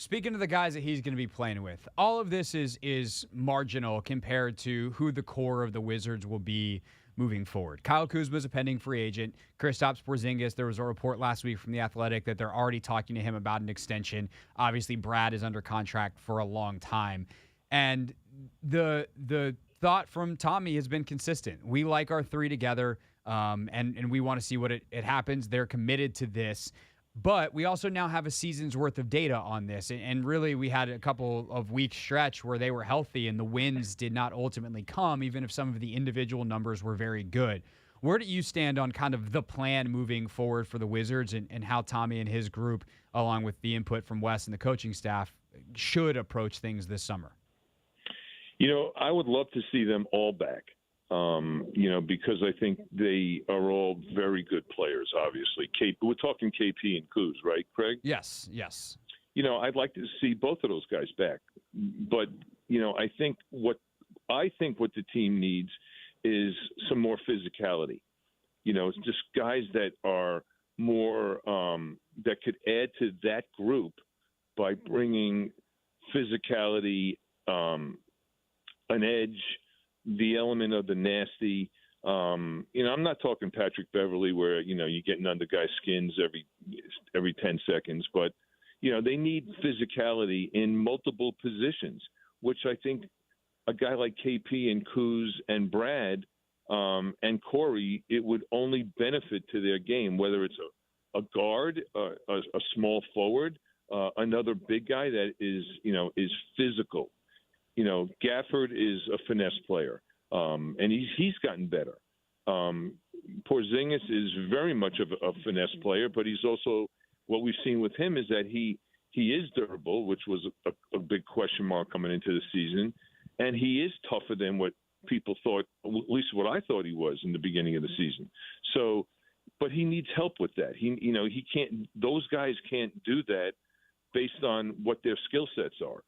Speaking of the guys that he's going to be playing with, all of this is marginal compared to who the core of the Wizards will be moving forward. Kyle Kuzma's a pending free agent. Kristaps Porzingis, there was a report last week from The Athletic that they're already talking to him about an extension. Obviously, Brad is under contract for a long time. And the thought from Tommy has been consistent. We like our 3 together, and we want to see what it happens. They're committed to this. But we also now have a season's worth of data on this. And really, we had a couple of weeks stretch where they were healthy and the wins did not ultimately come, even if some of the individual numbers were very good. Where do you stand on kind of the plan moving forward for the Wizards and how Tommy and his group, along with the input from Wes and the coaching staff, should approach things this summer? I would love to see them all back, because I think they are all very good players, obviously. We're talking KP and Kuz, right, Craig? Yes. I'd like to see both of those guys back. But, I think what the team needs is some more physicality. It's just guys that are more that could add to that group by bringing physicality, an edge, the element of the nasty. I'm not talking Patrick Beverly where, you're getting under guys' skins every 10 seconds, but, they need physicality in multiple positions, which I think a guy like KP and Kuz and Brad and Corey, it would only benefit to their game, whether it's a guard, a small forward, another big guy that is physical. Gafford is a finesse player, and he's gotten better. Porzingis is very much of a finesse player, but he's also, what we've seen with him is that he is durable, which was a big question mark coming into the season, and he is tougher than what people thought, at least what I thought he was in the beginning of the season. So, but he needs help with that. He can't. Those guys can't do that based on what their skill sets are.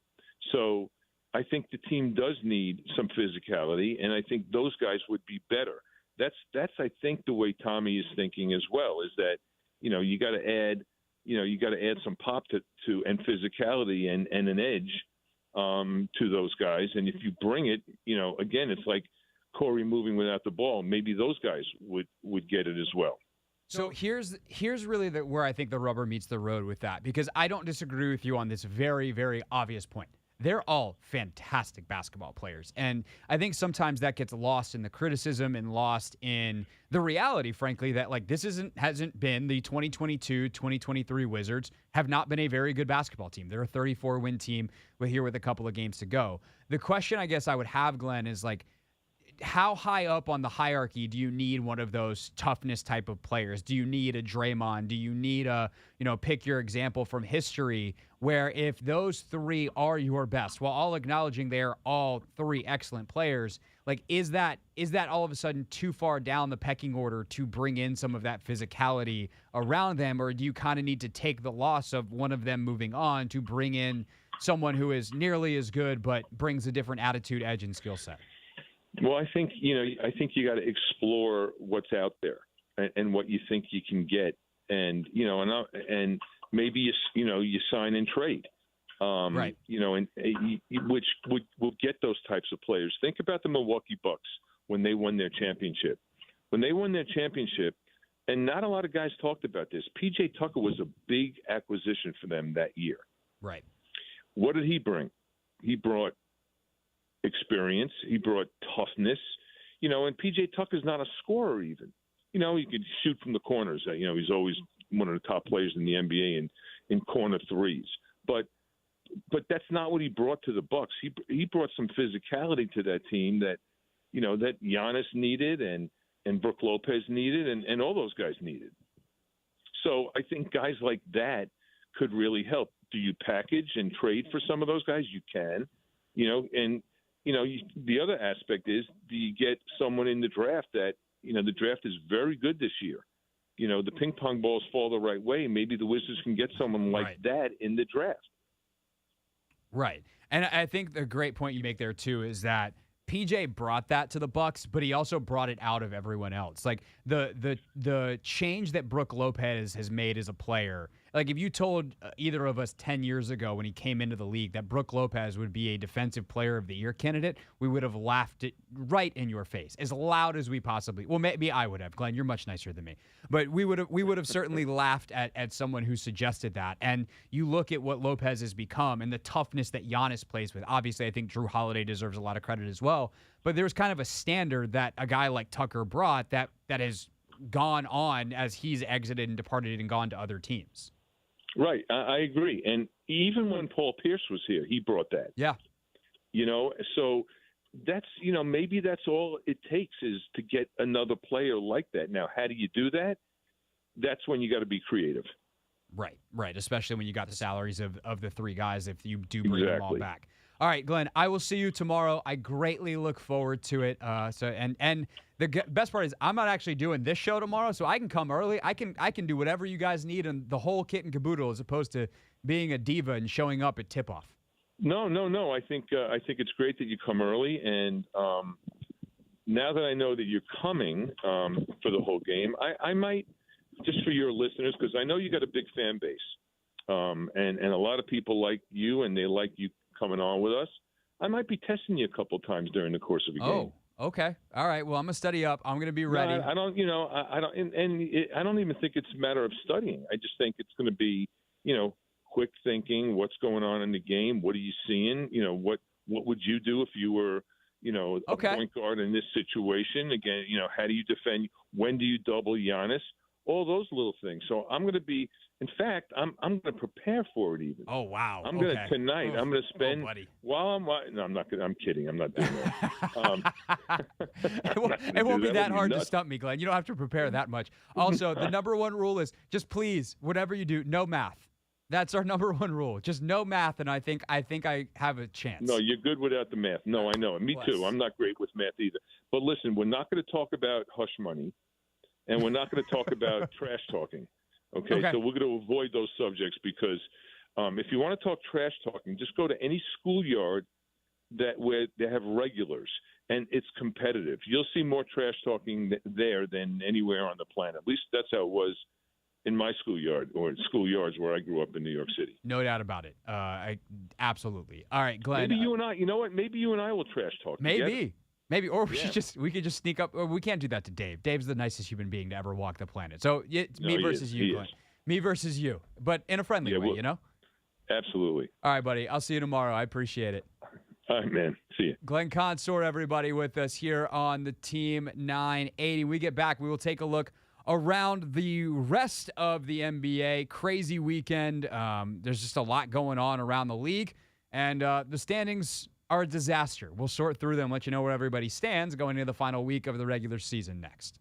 So, I think the team does need some physicality, and I think those guys would be better. That's I think the way Tommy is thinking as well, is that you got to add some pop to and physicality and an edge to those guys. And if you bring it, again, it's like Corey moving without the ball. Maybe those guys would get it as well. So here's really where I think the rubber meets the road with that, because I don't disagree with you on this very, very obvious point. They're all fantastic basketball players. And I think sometimes that gets lost in the criticism and lost in the reality, frankly, that this hasn't been the 2022-2023 Wizards have not been a very good basketball team. They're a 34-win team with a couple of games to go. The question I guess I would have, Glenn, is how high up on the hierarchy do you need one of those toughness type of players? Do you need a Draymond? Do you need pick your example from history, where if those three are your best, while all acknowledging they're all three excellent players, is that all of a sudden too far down the pecking order to bring in some of that physicality around them? Or do you kind of need to take the loss of one of them moving on to bring in someone who is nearly as good but brings a different attitude, edge, and skill set? Well, I think you got to explore what's out there and what you think you can get, and maybe you sign and trade, right? Which will get those types of players. Think about the Milwaukee Bucks when they won their championship. When they won their championship, and not a lot of guys talked about this, P.J. Tucker was a big acquisition for them that year. Right. What did he bring? He brought experience. He brought toughness, and PJ Tucker's not a scorer even. He could shoot from the corners. He's always one of the top players in the NBA in corner threes. But that's not what he brought to the Bucks. He brought some physicality to that team that that Giannis needed and Brook Lopez needed and all those guys needed. So I think guys like that could really help. Do you package and trade for some of those guys? You can, and the other aspect is, do you get someone in the draft that, the draft is very good this year. The ping pong balls fall the right way. Maybe the Wizards can get someone like that in the draft. Right. And I think the great point you make there, too, is that PJ brought that to the Bucks, but he also brought it out of everyone else. The change that Brook Lopez has made as a player, if you told either of us 10 years ago when he came into the league that Brook Lopez would be a defensive player of the year candidate, we would have laughed it right in your face, as loud as we possibly. Well, maybe I would have. Glenn, you're much nicer than me, but we would have certainly laughed at someone who suggested that. And you look at what Lopez has become and the toughness that Giannis plays with. Obviously, I think Drew Holiday deserves a lot of credit as well. But there's kind of a standard that a guy like Tucker brought that has gone on as he's exited and departed and gone to other teams. Right. I agree. And even when Paul Pierce was here, he brought that. Yeah. So that's, maybe that's all it takes is to get another player like that. Now, how do you do that? That's when you got to be creative. Right. Especially when you got the salaries of the three guys, if you do bring them all back. All right, Glenn, I will see you tomorrow. I greatly look forward to it. And the best part is I'm not actually doing this show tomorrow, so I can come early. I can do whatever you guys need and the whole kit and caboodle, as opposed to being a diva and showing up at tip-off. No. I think it's great that you come early, and now that I know that you're coming for the whole game, I might, just for your listeners, because I know you got a big fan base, and a lot of people like you, and they like you coming on with us. I might be testing you a couple times during the course of a game. Oh, okay. All right. Well, I'm gonna study up. I'm gonna be ready. No, I don't. I don't. I don't even think it's a matter of studying. I just think it's going to be, quick thinking. What's going on in the game? What are you seeing? What would you do if you were, a point guard in this situation? Again, how do you defend? When do you double Giannis? all those little things. So I'm going to be, in fact, I'm going to prepare for it even. Oh, wow. I'm going to tonight. I'm going to spend while I'm. No, I'm not. I'm kidding. I'm not doing that. It won't be that hard to stump me, Glenn. You don't have to prepare that much. Also, the number one rule is just please, whatever you do, no math. That's our number one rule. Just no math, and I think I have a chance. No, you're good without the math. No, I know. Me too. I'm not great with math either. But listen, we're not going to talk about hush money, and we're not going to talk about trash talking. Okay, so we're going to avoid those subjects because if you want to talk trash talking, just go to any schoolyard where they have regulars, and it's competitive. You'll see more trash talking there than anywhere on the planet. At least that's how it was in my schoolyard or schoolyards where I grew up in New York City. No doubt about it. Absolutely. All right, Glenn. Maybe you and I, you know what? Maybe you and I will trash talk. Maybe, or we could just sneak up. Or we can't do that to Dave. Dave's the nicest human being to ever walk the planet. So it's me versus you, Glenn. Me versus you, but in a friendly way, you know? Absolutely. All right, buddy. I'll see you tomorrow. I appreciate it. All right, man. See you. Glenn Consor, everybody, with us here on the Team 980. We get back. We will take a look around the rest of the NBA. Crazy weekend. There's just a lot going on around the league, and the standings are a disaster. We'll sort through them, let you know where everybody stands going into the final week of the regular season next.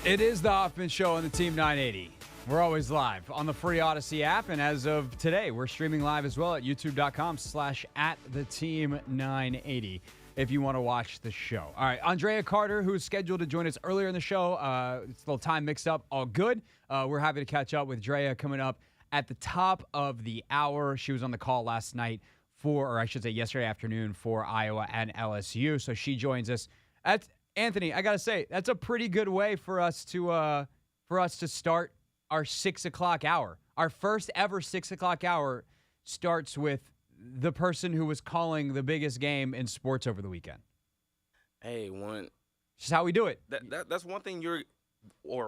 It is the Hoffman Show on the Team 980. We're always live on the free Odyssey app, and as of today, we're streaming live as well at youtube.com/@theteam980 if you want to watch the show. All right, Andraya Carter, who is scheduled to join us earlier in the show, it's a little time mixed up, all good. We're happy to catch up with Drea coming up at the top of the hour. She was on the call last night or I should say yesterday afternoon for Iowa and LSU, so she joins us. Anthony, I got to say, that's a pretty good way for us to start our 6 o'clock hour. Our first ever 6 o'clock hour starts with the person who was calling the biggest game in sports over the weekend. Hey, it's just how we do it. That's one thing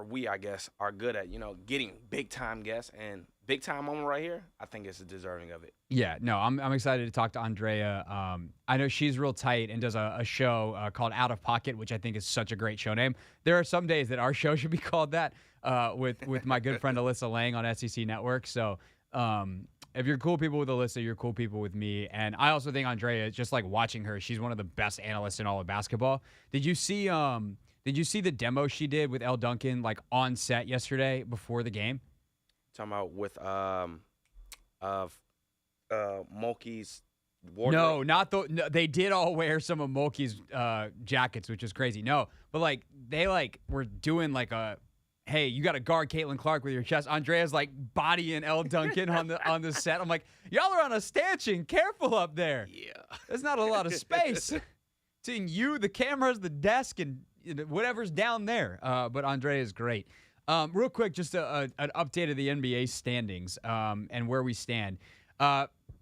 we, I guess, are good at, getting big-time guests. And big-time moment right here, I think it's deserving of it. Yeah, no, I'm excited to talk to Andraya. I know she's real tight and does a show called Out of Pocket, which I think is such a great show name. There are some days that our show should be called that with my good friend Alyssa Lang on SEC Network. So if you're cool people with Alyssa, you're cool people with me. And I also think Andraya, just like watching her, she's one of the best analysts in all of basketball. Did you see the demo she did with Elle Duncan like on set yesterday before the game? Talking about with Mulkey's wardrobe? No, they did all wear some of Mulkey's jackets, which is crazy. No, but they were doing hey, you got to guard Caitlin Clark with your chest. Andrea's bodying Elle Duncan on the set. I'm like, y'all are on a stanchion. Careful up there. Yeah. There's not a lot of space between you, the cameras, the desk, and whatever's down there. But Andraya is great. Real quick, just an update of the NBA standings and where we stand.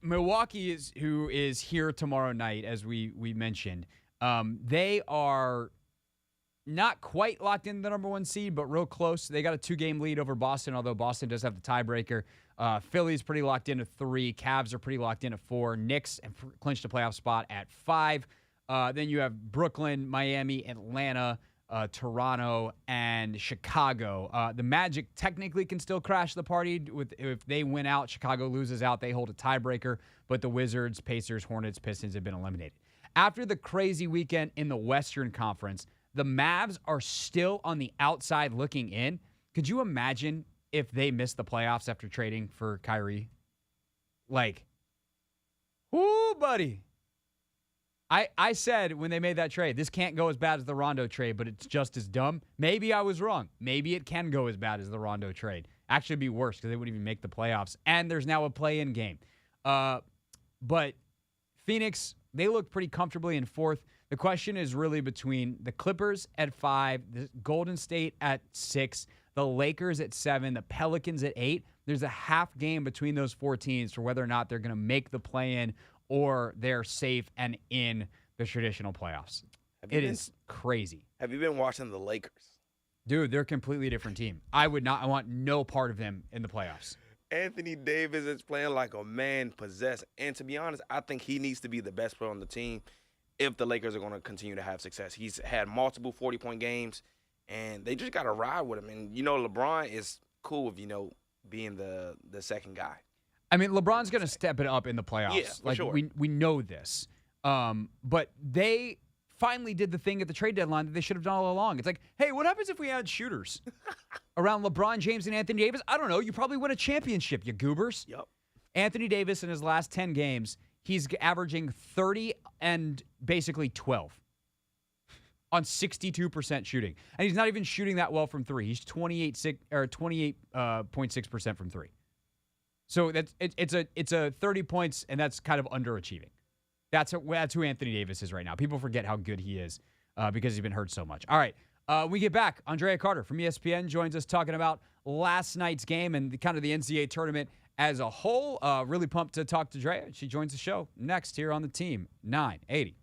Milwaukee who is here tomorrow night, as we mentioned. They are not quite locked in the number one seed, but real close. They got a 2-game lead over Boston, although Boston does have the tiebreaker. Philly's pretty locked in at 3. Cavs are pretty locked in at 4. Knicks have clinched a playoff spot at 5. Then you have Brooklyn, Miami, Atlanta, Toronto, and Chicago. The Magic technically can still crash the party. If they win out, Chicago loses out, they hold a tiebreaker. But the Wizards, Pacers, Hornets, Pistons have been eliminated. After the crazy weekend in the Western Conference, the Mavs are still on the outside looking in. Could you imagine if they missed the playoffs after trading for Kyrie? Ooh, buddy. I said when they made that trade, this can't go as bad as the Rondo trade, but it's just as dumb. Maybe I was wrong. Maybe it can go as bad as the Rondo trade. Actually, it'd be worse because they wouldn't even make the playoffs. And there's now a play-in game. But Phoenix, they look pretty comfortably in 4th. The question is really between the Clippers at 5, the Golden State at 6, the Lakers at 7, the Pelicans at 8. There's a half game between those 4 teams for whether or not they're going to make the play-in or they're safe and in the traditional playoffs. It is crazy. Have you been watching the Lakers? Dude, they're a completely different team. I want no part of them in the playoffs. Anthony Davis is playing like a man possessed. And to be honest, I think he needs to be the best player on the team if the Lakers are going to continue to have success. He's had multiple 40-point games, and they just got to ride with him. And, LeBron is cool with, being the second guy. I mean, LeBron's going to step it up in the playoffs. Yeah, for sure. We know this. But they finally did the thing at the trade deadline that they should have done all along. It's like, hey, what happens if we add shooters around LeBron James and Anthony Davis? I don't know. You probably win a championship, you goobers. Yep. Anthony Davis in his last 10 games, he's averaging 30 and basically 12 on 62% shooting. And he's not even shooting that well from 3. He's 28.6% from 3. So it's a 30 points, and that's kind of underachieving. That's who Anthony Davis is right now. People forget how good he is because he's been hurt so much. All right, we get back. Andraya Carter from ESPN joins us talking about last night's game and kind of the NCAA tournament as a whole. Really pumped to talk to Drea. She joins the show next here on the Team 980.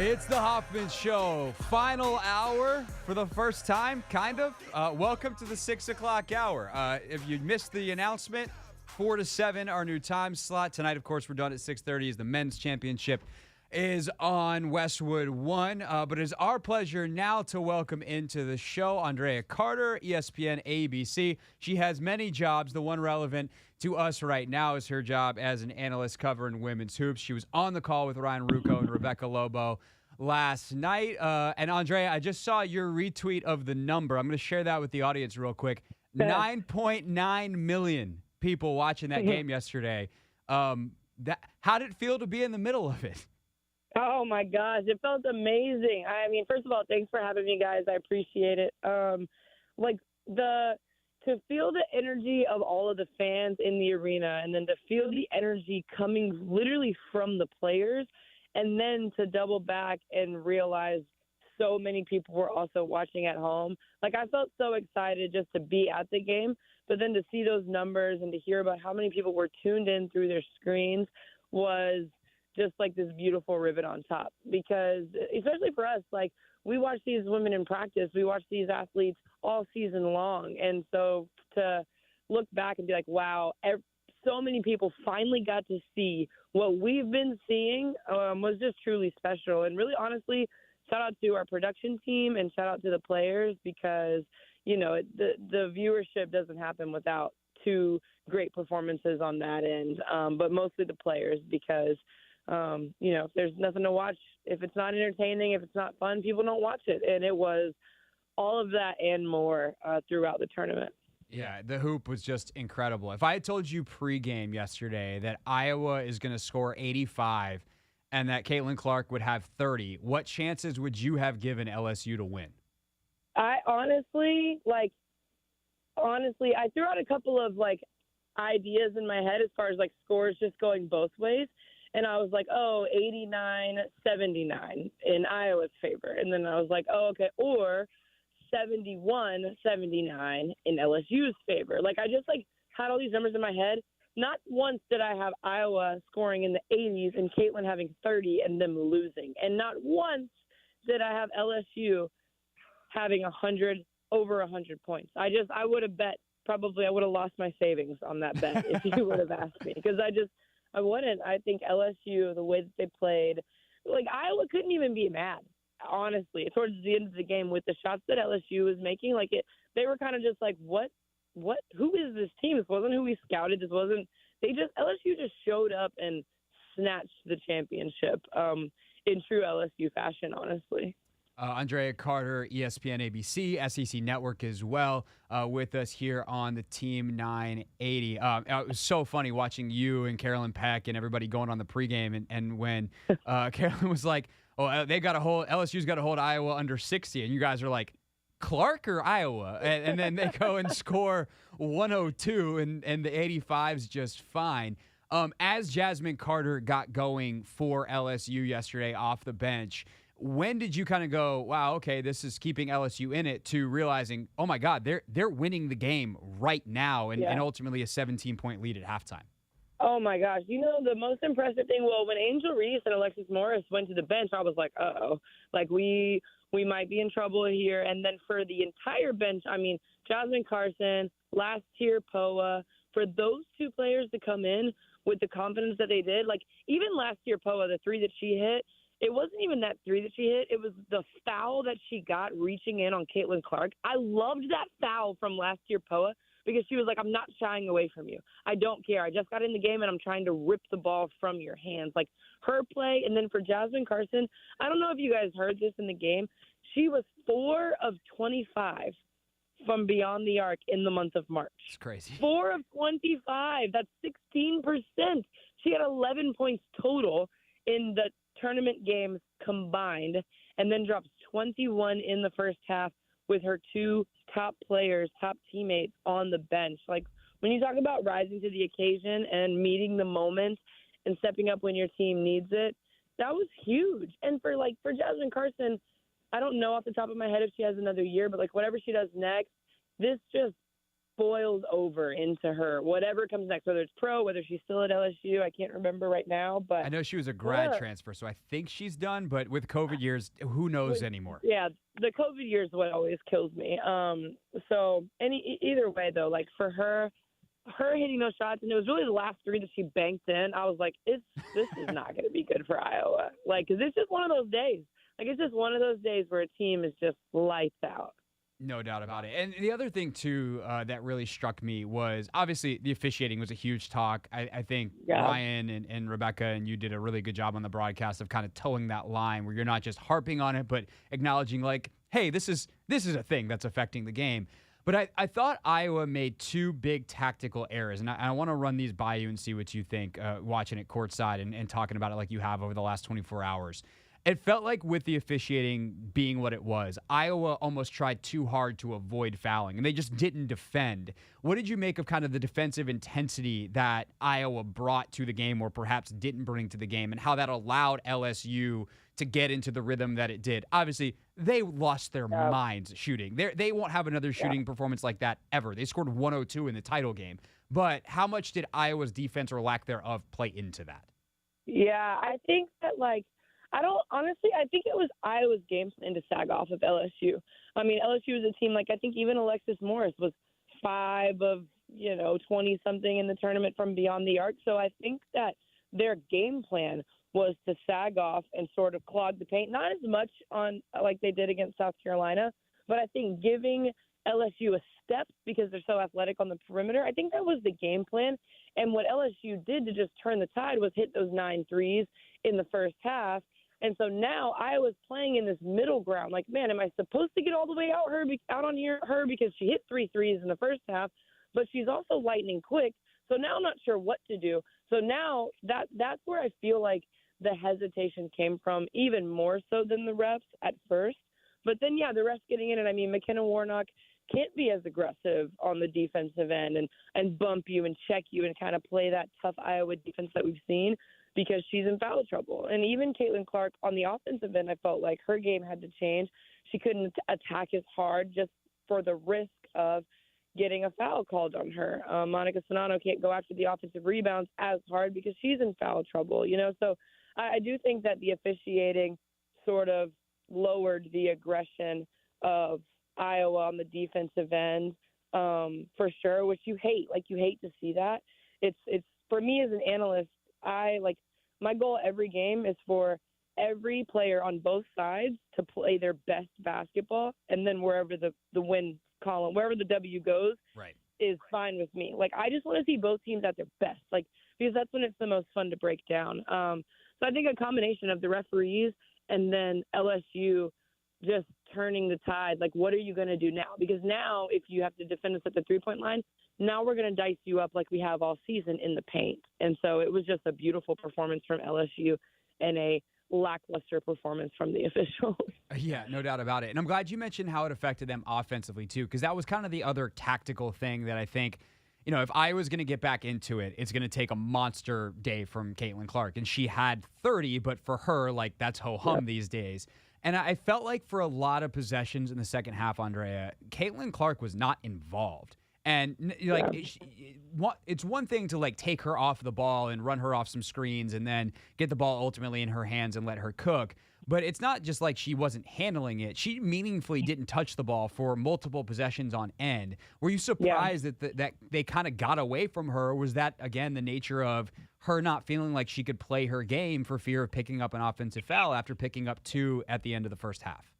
It's the Hoffman Show. Final hour for the first time, kind of. Welcome to the 6 o'clock hour. If you missed the announcement, 4 to 7, our new time slot. Tonight, of course, we're done at 6:30 as the men's championship is on Westwood 1. But it is our pleasure now to welcome into the show Andraya Carter, ESPN ABC. She has many jobs. The one relevant to us right now is her job as an analyst covering women's hoops. She was on the call with Ryan Rucco and Rebecca Lobo last night. And Andraya, I just saw your retweet of the number. I'm going to share that with the audience real quick. 9.9 million people watching that game yesterday. How did it feel to be in the middle of it? Oh, my gosh. It felt amazing. I mean, first of all, thanks for having me, guys. I appreciate it. To feel the energy of all of the fans in the arena and then to feel the energy coming literally from the players and then to double back and realize so many people were also watching at home. Like, I felt so excited just to be at the game, but then to see those numbers and to hear about how many people were tuned in through their screens was just like this beautiful ribbon on top. Because especially for us, like, we watch these women in practice, we watch these athletes all season long. And so to look back and be like, wow, so many people finally got to see what we've been seeing was just truly special. And really, honestly, shout out to our production team and shout out to the players because, you know, the viewership doesn't happen without two great performances on that end, but mostly the players because, you know, if there's nothing to watch, if it's not entertaining, if it's not fun, people don't watch it. And it was all of that and more throughout the tournament. Yeah, the hoop was just incredible. If I had told you pregame yesterday that Iowa is going to score 85 and that Caitlin Clark would have 30, what chances would you have given LSU to win? I honestly, I threw out a couple of, ideas in my head as far as, scores just going both ways. And I was like, 89-79 in Iowa's favor. And then I was like, okay, or 71-79 in LSU's favor. I just, had all these numbers in my head. Not once did I have Iowa scoring in the 80s and Caitlin having 30 and them losing. And not once did I have LSU having over 100 points. I would have bet, probably I would have lost my savings on that bet if you would have asked me. Because I wouldn't. I think LSU, the way that they played, Iowa couldn't even be mad, honestly. Towards the end of the game with the shots that LSU was making, they were kind of just like, what, who is this team? This wasn't who we scouted. LSU just showed up and snatched the championship in true LSU fashion, honestly. Andraya Carter, ESPN ABC, SEC Network as well, with us here on the Team 980. It was so funny watching you and Carolyn Peck and everybody going on the pregame, and when Carolyn was like, "Oh, LSU's got to hold Iowa under 60," and you guys are like, "Clark or Iowa?" And then they go and score 102, and the 85's just fine. As Jasmine Carter got going for LSU yesterday off the bench, when did you kind of go, wow, okay, this is keeping LSU in it, to realizing, oh my God, they're winning the game right now, and ultimately a 17-point lead at halftime? Oh my gosh. You know, the most impressive thing, when Angel Reese and Alexis Morris went to the bench, I was like, uh-oh, we might be in trouble here. And then for the entire bench, I mean, Jasmine Carson, last year Poa, for those two players to come in with the confidence that they did, even last year Poa, the three that she hit, it wasn't even that three that she hit. It was the foul that she got reaching in on Caitlin Clark. I loved that foul from last year Poa because she was like, I'm not shying away from you. I don't care. I just got in the game and I'm trying to rip the ball from your hands. Her play. And then for Jasmine Carson, I don't know if you guys heard this in the game. She was 4 of 25 from beyond the arc in the month of March. It's crazy. 4 of 25. That's 16%. She had 11 points total in the tournament games combined, and then drops 21 in the first half with her two top players, top teammates on the bench. When you talk about rising to the occasion and meeting the moment and stepping up when your team needs it, that was huge. And for Jasmine Carson, I don't know off the top of my head if she has another year, but whatever she does next, this just boils over into her, whatever comes next, whether it's pro, whether she's still at LSU. I can't remember right now, but I know she was a grad transfer, so I think she's done, but with COVID years, who knows anymore? Yeah, the COVID years is what always kills me. So either way, though, like for her hitting those shots, and it was really the last three that she banked in, I was like, this is not going to be good for Iowa. Like, because it's just one of those days. Like, it's just one of those days where a team is just lights out. No doubt about it. And the other thing, too, that really struck me was obviously the officiating was a huge talk. I think Ryan and Rebecca and you did a really good job on the broadcast of kind of towing that line where you're not just harping on it, but acknowledging like, hey, this is a thing that's affecting the game. But I thought Iowa made two big tactical errors, and I want to run these by you and see what you think watching it courtside and talking about it like you have over the last 24 hours. It felt like with the officiating being what it was, Iowa almost tried too hard to avoid fouling, and they just didn't defend. What did you make of kind of the defensive intensity that Iowa brought to the game or perhaps didn't bring to the game, and how that allowed LSU to get into the rhythm that it did? Obviously, they lost their minds shooting. They won't have another shooting performance like that ever. They scored 102 in the title game. But how much did Iowa's defense or lack thereof play into that? Yeah, I think that, I think it was Iowa's game plan to sag off of LSU. I mean, LSU was a team, I think even Alexis Morris was 5 of, 20-something in the tournament from beyond the arc. So I think that their game plan was to sag off and sort of clog the paint, not as much on like they did against South Carolina, but I think giving LSU a step because they're so athletic on the perimeter. I think that was the game plan. And what LSU did to just turn the tide was hit those 9 threes in the first half. And so now I was playing in this middle ground. Like, man, am I supposed to get all the way out on her because she hit 3 threes in the first half, but she's also lightning quick. So now I'm not sure what to do. So now that's where I feel like the hesitation came from, even more so than the refs at first. But then, the refs getting in it. I mean, McKenna Warnock can't be as aggressive on the defensive end and bump you and check you and kind of play that tough Iowa defense that we've seen because she's in foul trouble. And even Caitlin Clark on the offensive end, I felt like her game had to change. She couldn't attack as hard just for the risk of getting a foul called on her. Monica Sonano can't go after the offensive rebounds as hard because she's in foul trouble, So I do think that the officiating sort of lowered the aggression of Iowa on the defensive end, for sure, which you hate. Like, you hate to see that. It's for me as an analyst, my goal every game is for every player on both sides to play their best basketball, and then wherever the win column, wherever the W goes, right, is fine with me. Like, I just want to see both teams at their best, because that's when it's the most fun to break down. So I think a combination of the referees and then LSU just turning the tide. Like, what are you going to do now? Because now if you have to defend us at the 3-point line, now we're going to dice you up like we have all season in the paint. And so it was just a beautiful performance from LSU and a lackluster performance from the officials. Yeah, no doubt about it. And I'm glad you mentioned how it affected them offensively, too, because that was kind of the other tactical thing that I think, if Iowa's going to get back into it, it's going to take a monster day from Caitlin Clark. And she had 30, but for her, that's ho-hum these days. And I felt like for a lot of possessions in the second half, Andraya, Caitlin Clark was not involved. And it's one thing to take her off the ball and run her off some screens and then get the ball ultimately in her hands and let her cook. But it's not just like she wasn't handling it. She meaningfully didn't touch the ball for multiple possessions on end. Were you surprised that they kind of got away from her? Or was that, again, the nature of her not feeling like she could play her game for fear of picking up an offensive foul after picking up 2 at the end of the first half?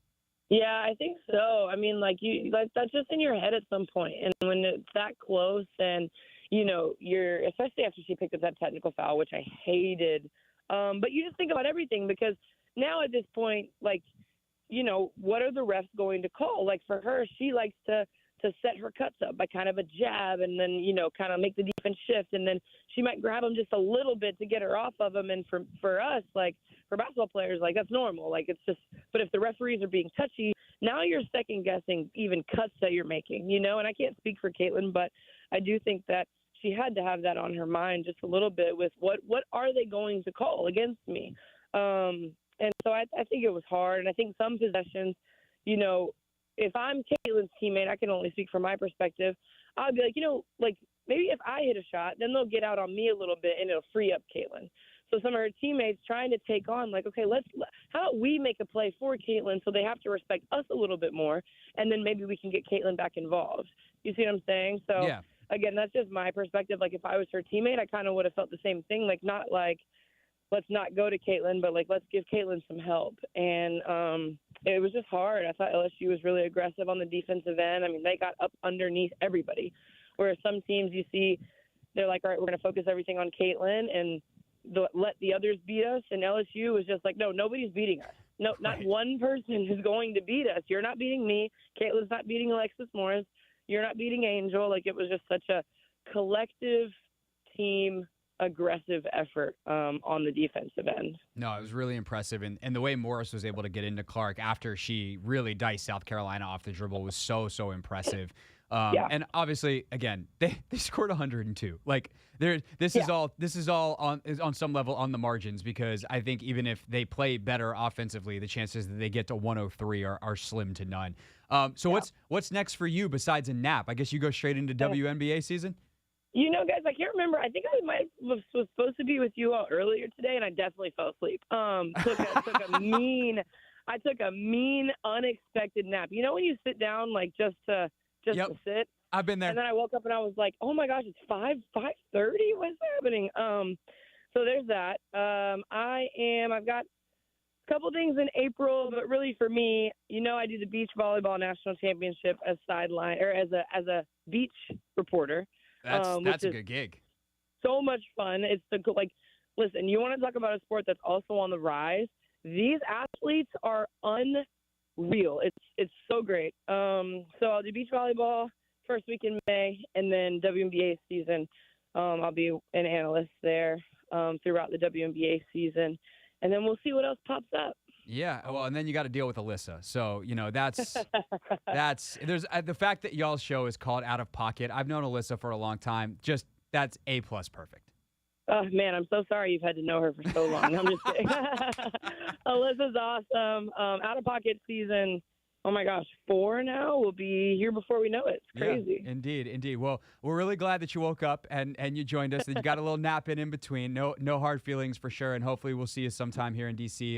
Yeah, I think so. I mean, that's just in your head at some point. And when it's that close and, you're, especially after she picked up that technical foul, which I hated. But you just think about everything because now at this point, what are the refs going to call? For her, she likes to set her cuts up by kind of a jab and then, kind of make the defense shift. And then she might grab them just a little bit to get her off of them. And for us, for basketball players, that's normal. It's just, but if the referees are being touchy, now you're second guessing even cuts that you're making, and I can't speak for Caitlin, but I do think that she had to have that on her mind just a little bit with what are they going to call against me? And so I think it was hard. And I think some possessions, if I'm Caitlin's teammate, I can only speak from my perspective. I'll be like, maybe if I hit a shot, then they'll get out on me a little bit and it'll free up Caitlin. So some of her teammates trying to take on, like, okay, how about we make a play for Caitlin so they have to respect us a little bit more, and then maybe we can get Caitlin back involved. You see what I'm saying? So, yeah. Again, that's just my perspective. Like, if I was her teammate, I kind of would have felt the same thing. Like, not like, let's not go to Caitlin, but, like, let's give Caitlin some help. And it was just hard. I thought LSU was really aggressive on the defensive end. I mean, they got up underneath everybody, whereas some teams you see, they're like, all right, we're going to focus everything on Caitlin and let the others beat us. And LSU was just like, no, nobody's beating us. No, not one person is going to beat us. You're not beating me. Caitlin's not beating Alexis Morris. You're not beating Angel. Like, it was just such a collective team aggressive effort on the defensive end. No, it was really impressive. And the way Morris was able to get into Clark after she really diced South Carolina off the dribble was so impressive. And obviously, again, they scored 102. Like, this is all on some level on the margins, because I think even if they play better offensively, the chances that they get to 103 are slim to none. What's next for you besides a nap? I guess you go straight into WNBA season? Guys, I can't remember. I think I was supposed to be with you all earlier today, and I definitely fell asleep. I took a mean, unexpected nap. You know when you sit down, like, just to sit? I've been there. And then I woke up and I was like, oh my gosh, it's 5:30? What's happening? So there's that. I've got a couple things in April, but really for me, I do the beach volleyball national championship as sideline, or as a beach reporter. That's a good gig. So much fun. It's listen, you want to talk about a sport that's also on the rise. These athletes are unreal. It's so great. So I'll do beach volleyball first week in May, and then WNBA season. I'll be an analyst there throughout the WNBA season, and then we'll see what else pops up. Yeah, well, and then you got to deal with Alyssa. So, there's the fact that y'all's show is called Out of Pocket. I've known Alyssa for a long time. Just, that's A+ perfect. Oh, man, I'm so sorry you've had to know her for so long. I'm just kidding. Alyssa's awesome. Out of Pocket season, oh my gosh, 4 now. We'll be here before we know it. It's crazy. Yeah, indeed. Well, we're really glad that you woke up and you joined us. That you got a little nap in between. No hard feelings for sure. And hopefully we'll see you sometime here in D.C.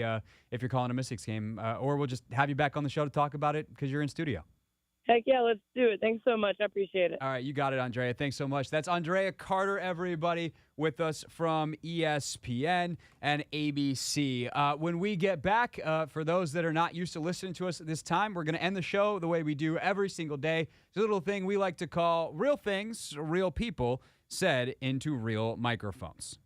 If you're calling a Mystics game, or we'll just have you back on the show to talk about it because you're in studio. Heck yeah, let's do it. Thanks so much. I appreciate it. All right, you got it, Andraya. Thanks so much. That's Andraya Carter, everybody, with us from ESPN and ABC. When we get back, for those that are not used to listening to us at this time, we're going to end the show the way we do every single day. It's a little thing we like to call real things, real people, said into real microphones.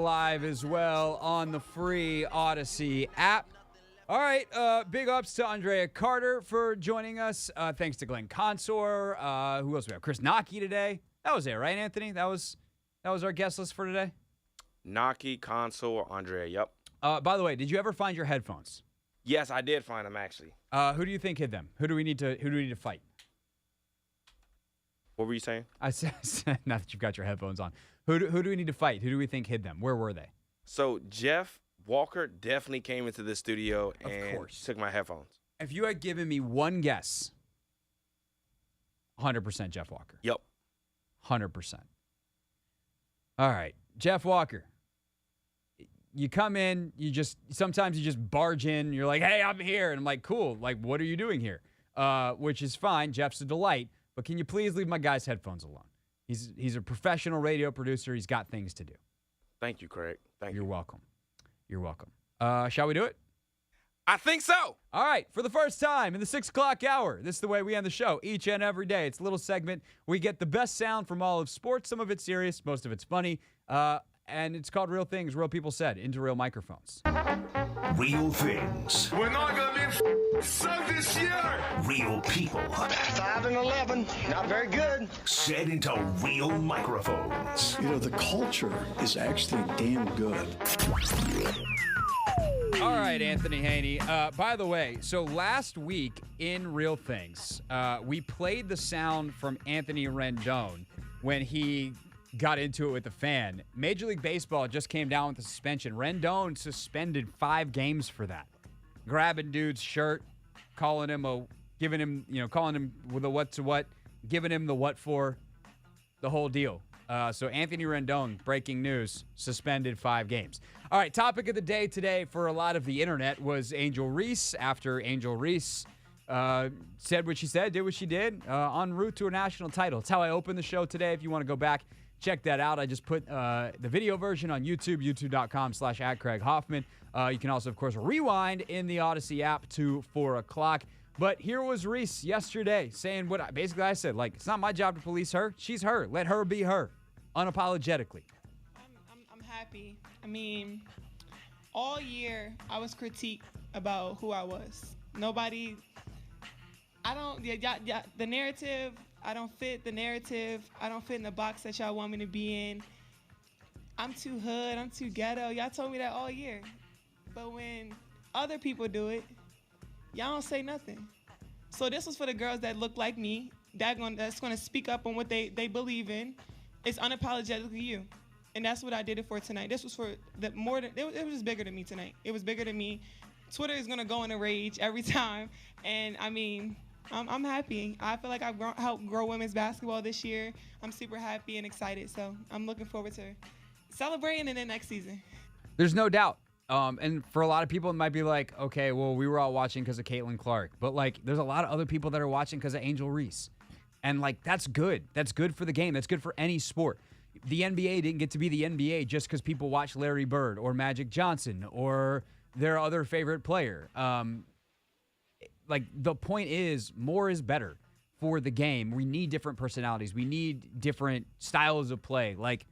live as well on the free Odyssey app. All right, big ups to Andraya Carter for joining us. Thanks to Glenn Consor. Who else we have? Chris Knoche today. That was it, right, Anthony? That was our guest list for today? Knoche, Consor, Andraya, yep. By the way, did you ever find your headphones? Yes, I did find them, actually. Who do you think hid them? Who do we need to fight? What were you saying? I said, now that you've got your headphones on, who do we need to fight? Who do we think hid them? Where were they? So Jeff Walker definitely came into the studio Of and course. took my headphones. If you had given me one guess, 100% Jeff Walker. Yep. 100%. All right, Jeff Walker. You come in, sometimes you just barge in, you're like, hey, I'm here. And I'm like, cool, like, what are you doing here? Which is fine. Jeff's a delight. But can you please leave my guy's headphones alone? He's a professional radio producer. He's got things to do. Thank you, Craig. Thank you. You're welcome. You're welcome. Shall we do it? I think so. All right. For the first time in the 6 o'clock hour, this is the way we end the show each and every day. It's a little segment. We get the best sound from all of sports. Some of it's serious. Most of it's funny. And it's called Real Things, Real People Said, into real microphones. Real things. We're not going to be so this year. Real people. 5-11, not very good. Said into real microphones. You know, the culture is actually damn good. All right, Anthony Haney. By the way, so last week in Real Things, we played the sound from Anthony Rendon when he got into it with the fan. Major League Baseball just came down with the suspension. Rendon suspended 5 games for that. Grabbing dude's shirt, calling him with a what to what, giving him the what for, the whole deal. So Anthony Rendon, breaking news, suspended 5 games. All right, topic of the day today for a lot of the internet was Angel Reese. After Angel Reese said what she said, did what she did, en route to a national title. It's how I opened the show today. If you want to go back, check that out. I just put the video version on YouTube, youtube.com/@CraigHoffman. You can also, of course, rewind in the Odyssey app to 4 o'clock. But here was Reese yesterday saying what basically I said, like, it's not my job to police her. She's her. Let her be her, unapologetically. I'm happy. I mean, all year I was critiqued about who I was. Nobody, the narrative, I don't fit the narrative. I don't fit in the box that y'all want me to be in. I'm too hood. I'm too ghetto. Y'all told me that all year. But when other people do it, y'all don't say nothing. So this was for the girls that look like me, that's going to speak up on what they believe in. It's unapologetically you. And that's what I did it for tonight. This was for it was just bigger than me tonight. It was bigger than me. Twitter is going to go in a rage every time. And I mean, I'm happy. I feel like I've helped grow women's basketball this year. I'm super happy and excited. So I'm looking forward to celebrating in the next season. There's no doubt. And for a lot of people, it might be like, okay, well, we were all watching because of Caitlin Clark. But, like, there's a lot of other people that are watching because of Angel Reese. And, like, that's good. That's good for the game. That's good for any sport. The NBA didn't get to be the NBA just because people watch Larry Bird or Magic Johnson or their other favorite player. Like, the point is, more is better for the game. We need different personalities. We need different styles of play. Like,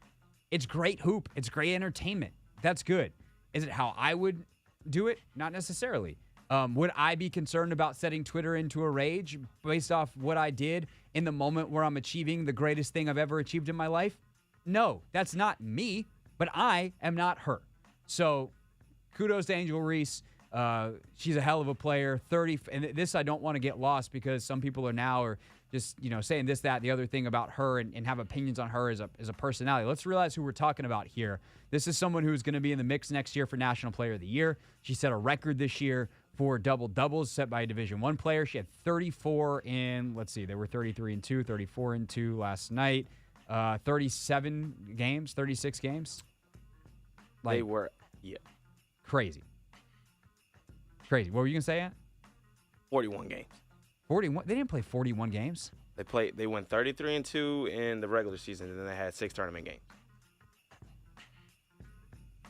it's great hoop. It's great entertainment. That's good. Is it how I would do it? Not necessarily. Would I be concerned about setting Twitter into a rage based off what I did in the moment where I'm achieving the greatest thing I've ever achieved in my life? No, that's not me, but I am not her. So kudos to Angel Reese. She's a hell of a player. 30, and this I don't want to get lost because some people are just, saying this, that, the other thing about her and have opinions on her as a personality. Let's realize who we're talking about here. This is someone who's going to be in the mix next year for National Player of the Year. She set a record this year for double-doubles set by a Division I player. She had 34 in, they were 33-2, 34-2 last night. 37 games, 36 games. They were, yeah. Crazy. What were you going to say, Ant? 41 games. 41? They didn't play 41 games. They went 33-2 in the regular season, and then they had 6 tournament games.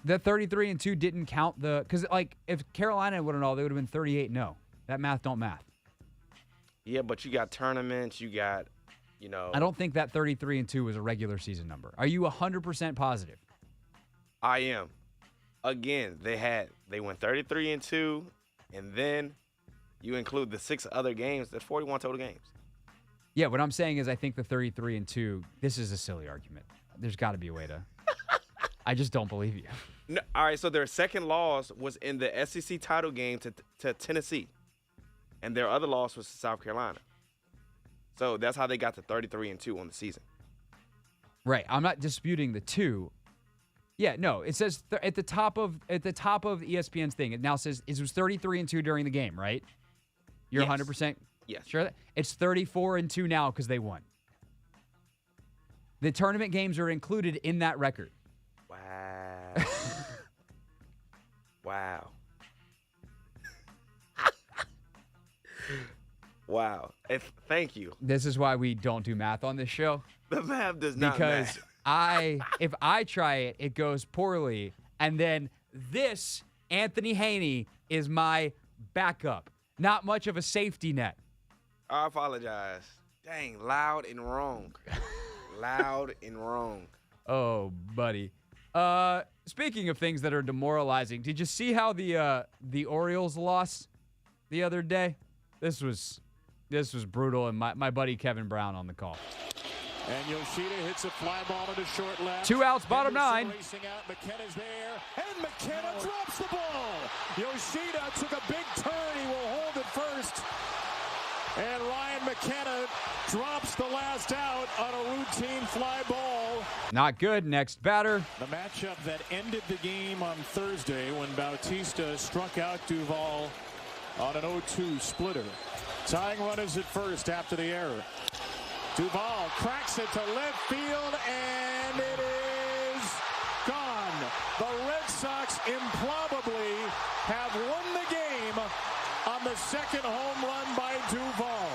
The 33-2 didn't count because if Carolina wouldn't all, they would have been 38-0. That math don't math. Yeah, but you got tournaments, you got, I don't think that 33-2 was a regular season number. Are you 100% positive? I am. Again, they went 33-2, and then you include the 6 other games. That's 41 total games. Yeah, what I'm saying is I think the 33-2. This is a silly argument. There's got to be a way to. I just don't believe you. No, all right, so their second loss was in the SEC title game to Tennessee, and their other loss was to South Carolina. So that's how they got to 33-2 on the season. Right. I'm not disputing the 2. Yeah, no. It says at the top of ESPN's thing. It now says it was 33-2 during the game, right? You're Yes. 100% Yes. sure that it's 34-2 now because they won. The tournament games are included in that record. Wow. Wow. Wow. Thank you. This is why we don't do math on this show. The math does not Because matter. if I try it, it goes poorly. And then this, Anthony Haney, is my backup. Not much of a safety net. I apologize. Dang, loud and wrong. Loud and wrong. Oh, buddy. Speaking of things that are demoralizing, did you see how the Orioles lost the other day? This was brutal, and my buddy Kevin Brown on the call. And Yoshida hits a fly ball into short left. 2 outs, bottom 9. Racing out, McKenna's there, and McKenna drops the ball. Yoshida took a big turn. He will hold it first. And Ryan McKenna drops the last out on a routine fly ball. Not good. Next batter. The matchup that ended the game on Thursday when Bautista struck out Duvall on an 0-2 splitter. Tying run is at first after the error. Duvall cracks it to left field, and it is gone. The Red Sox improbably have won the game on the second home run by Duvall.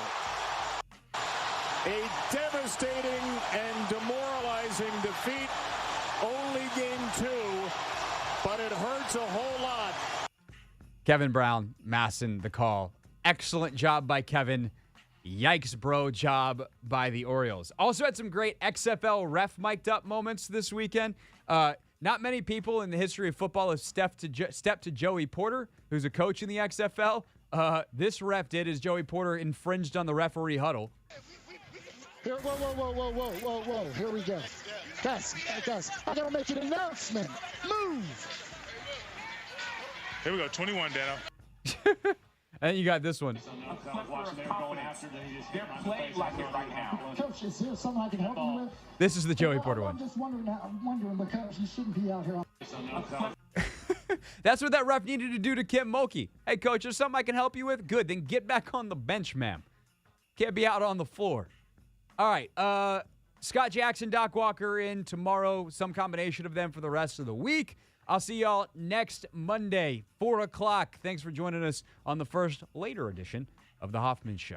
A devastating and demoralizing defeat. Only game 2, but it hurts a whole lot. Kevin Brown massing the call. Excellent job by Kevin. Yikes, bro, job by the Orioles. Also had some great XFL ref mic'd up moments this weekend. Not many people in the history of football have stepped to Joey Porter, who's a coach in the XFL. This ref did as Joey Porter infringed on the referee huddle. Here, whoa. Here we go. Guys, I gotta make an announcement. Move. Here we go, 21, Dano. And you got this one. Coach, is there something I can help you with? This is the Joey Porter one. I'm just wondering because you shouldn't be out here. That's what that ref needed to do to Kim Mulkey. Hey, coach, there's something I can help you with? Good, then get back on the bench, ma'am. Can't be out on the floor. All right, Scott Jackson, Doc Walker in tomorrow, some combination of them for the rest of the week. I'll see y'all next Monday, 4 o'clock. Thanks for joining us on the first later edition of The Hoffman Show.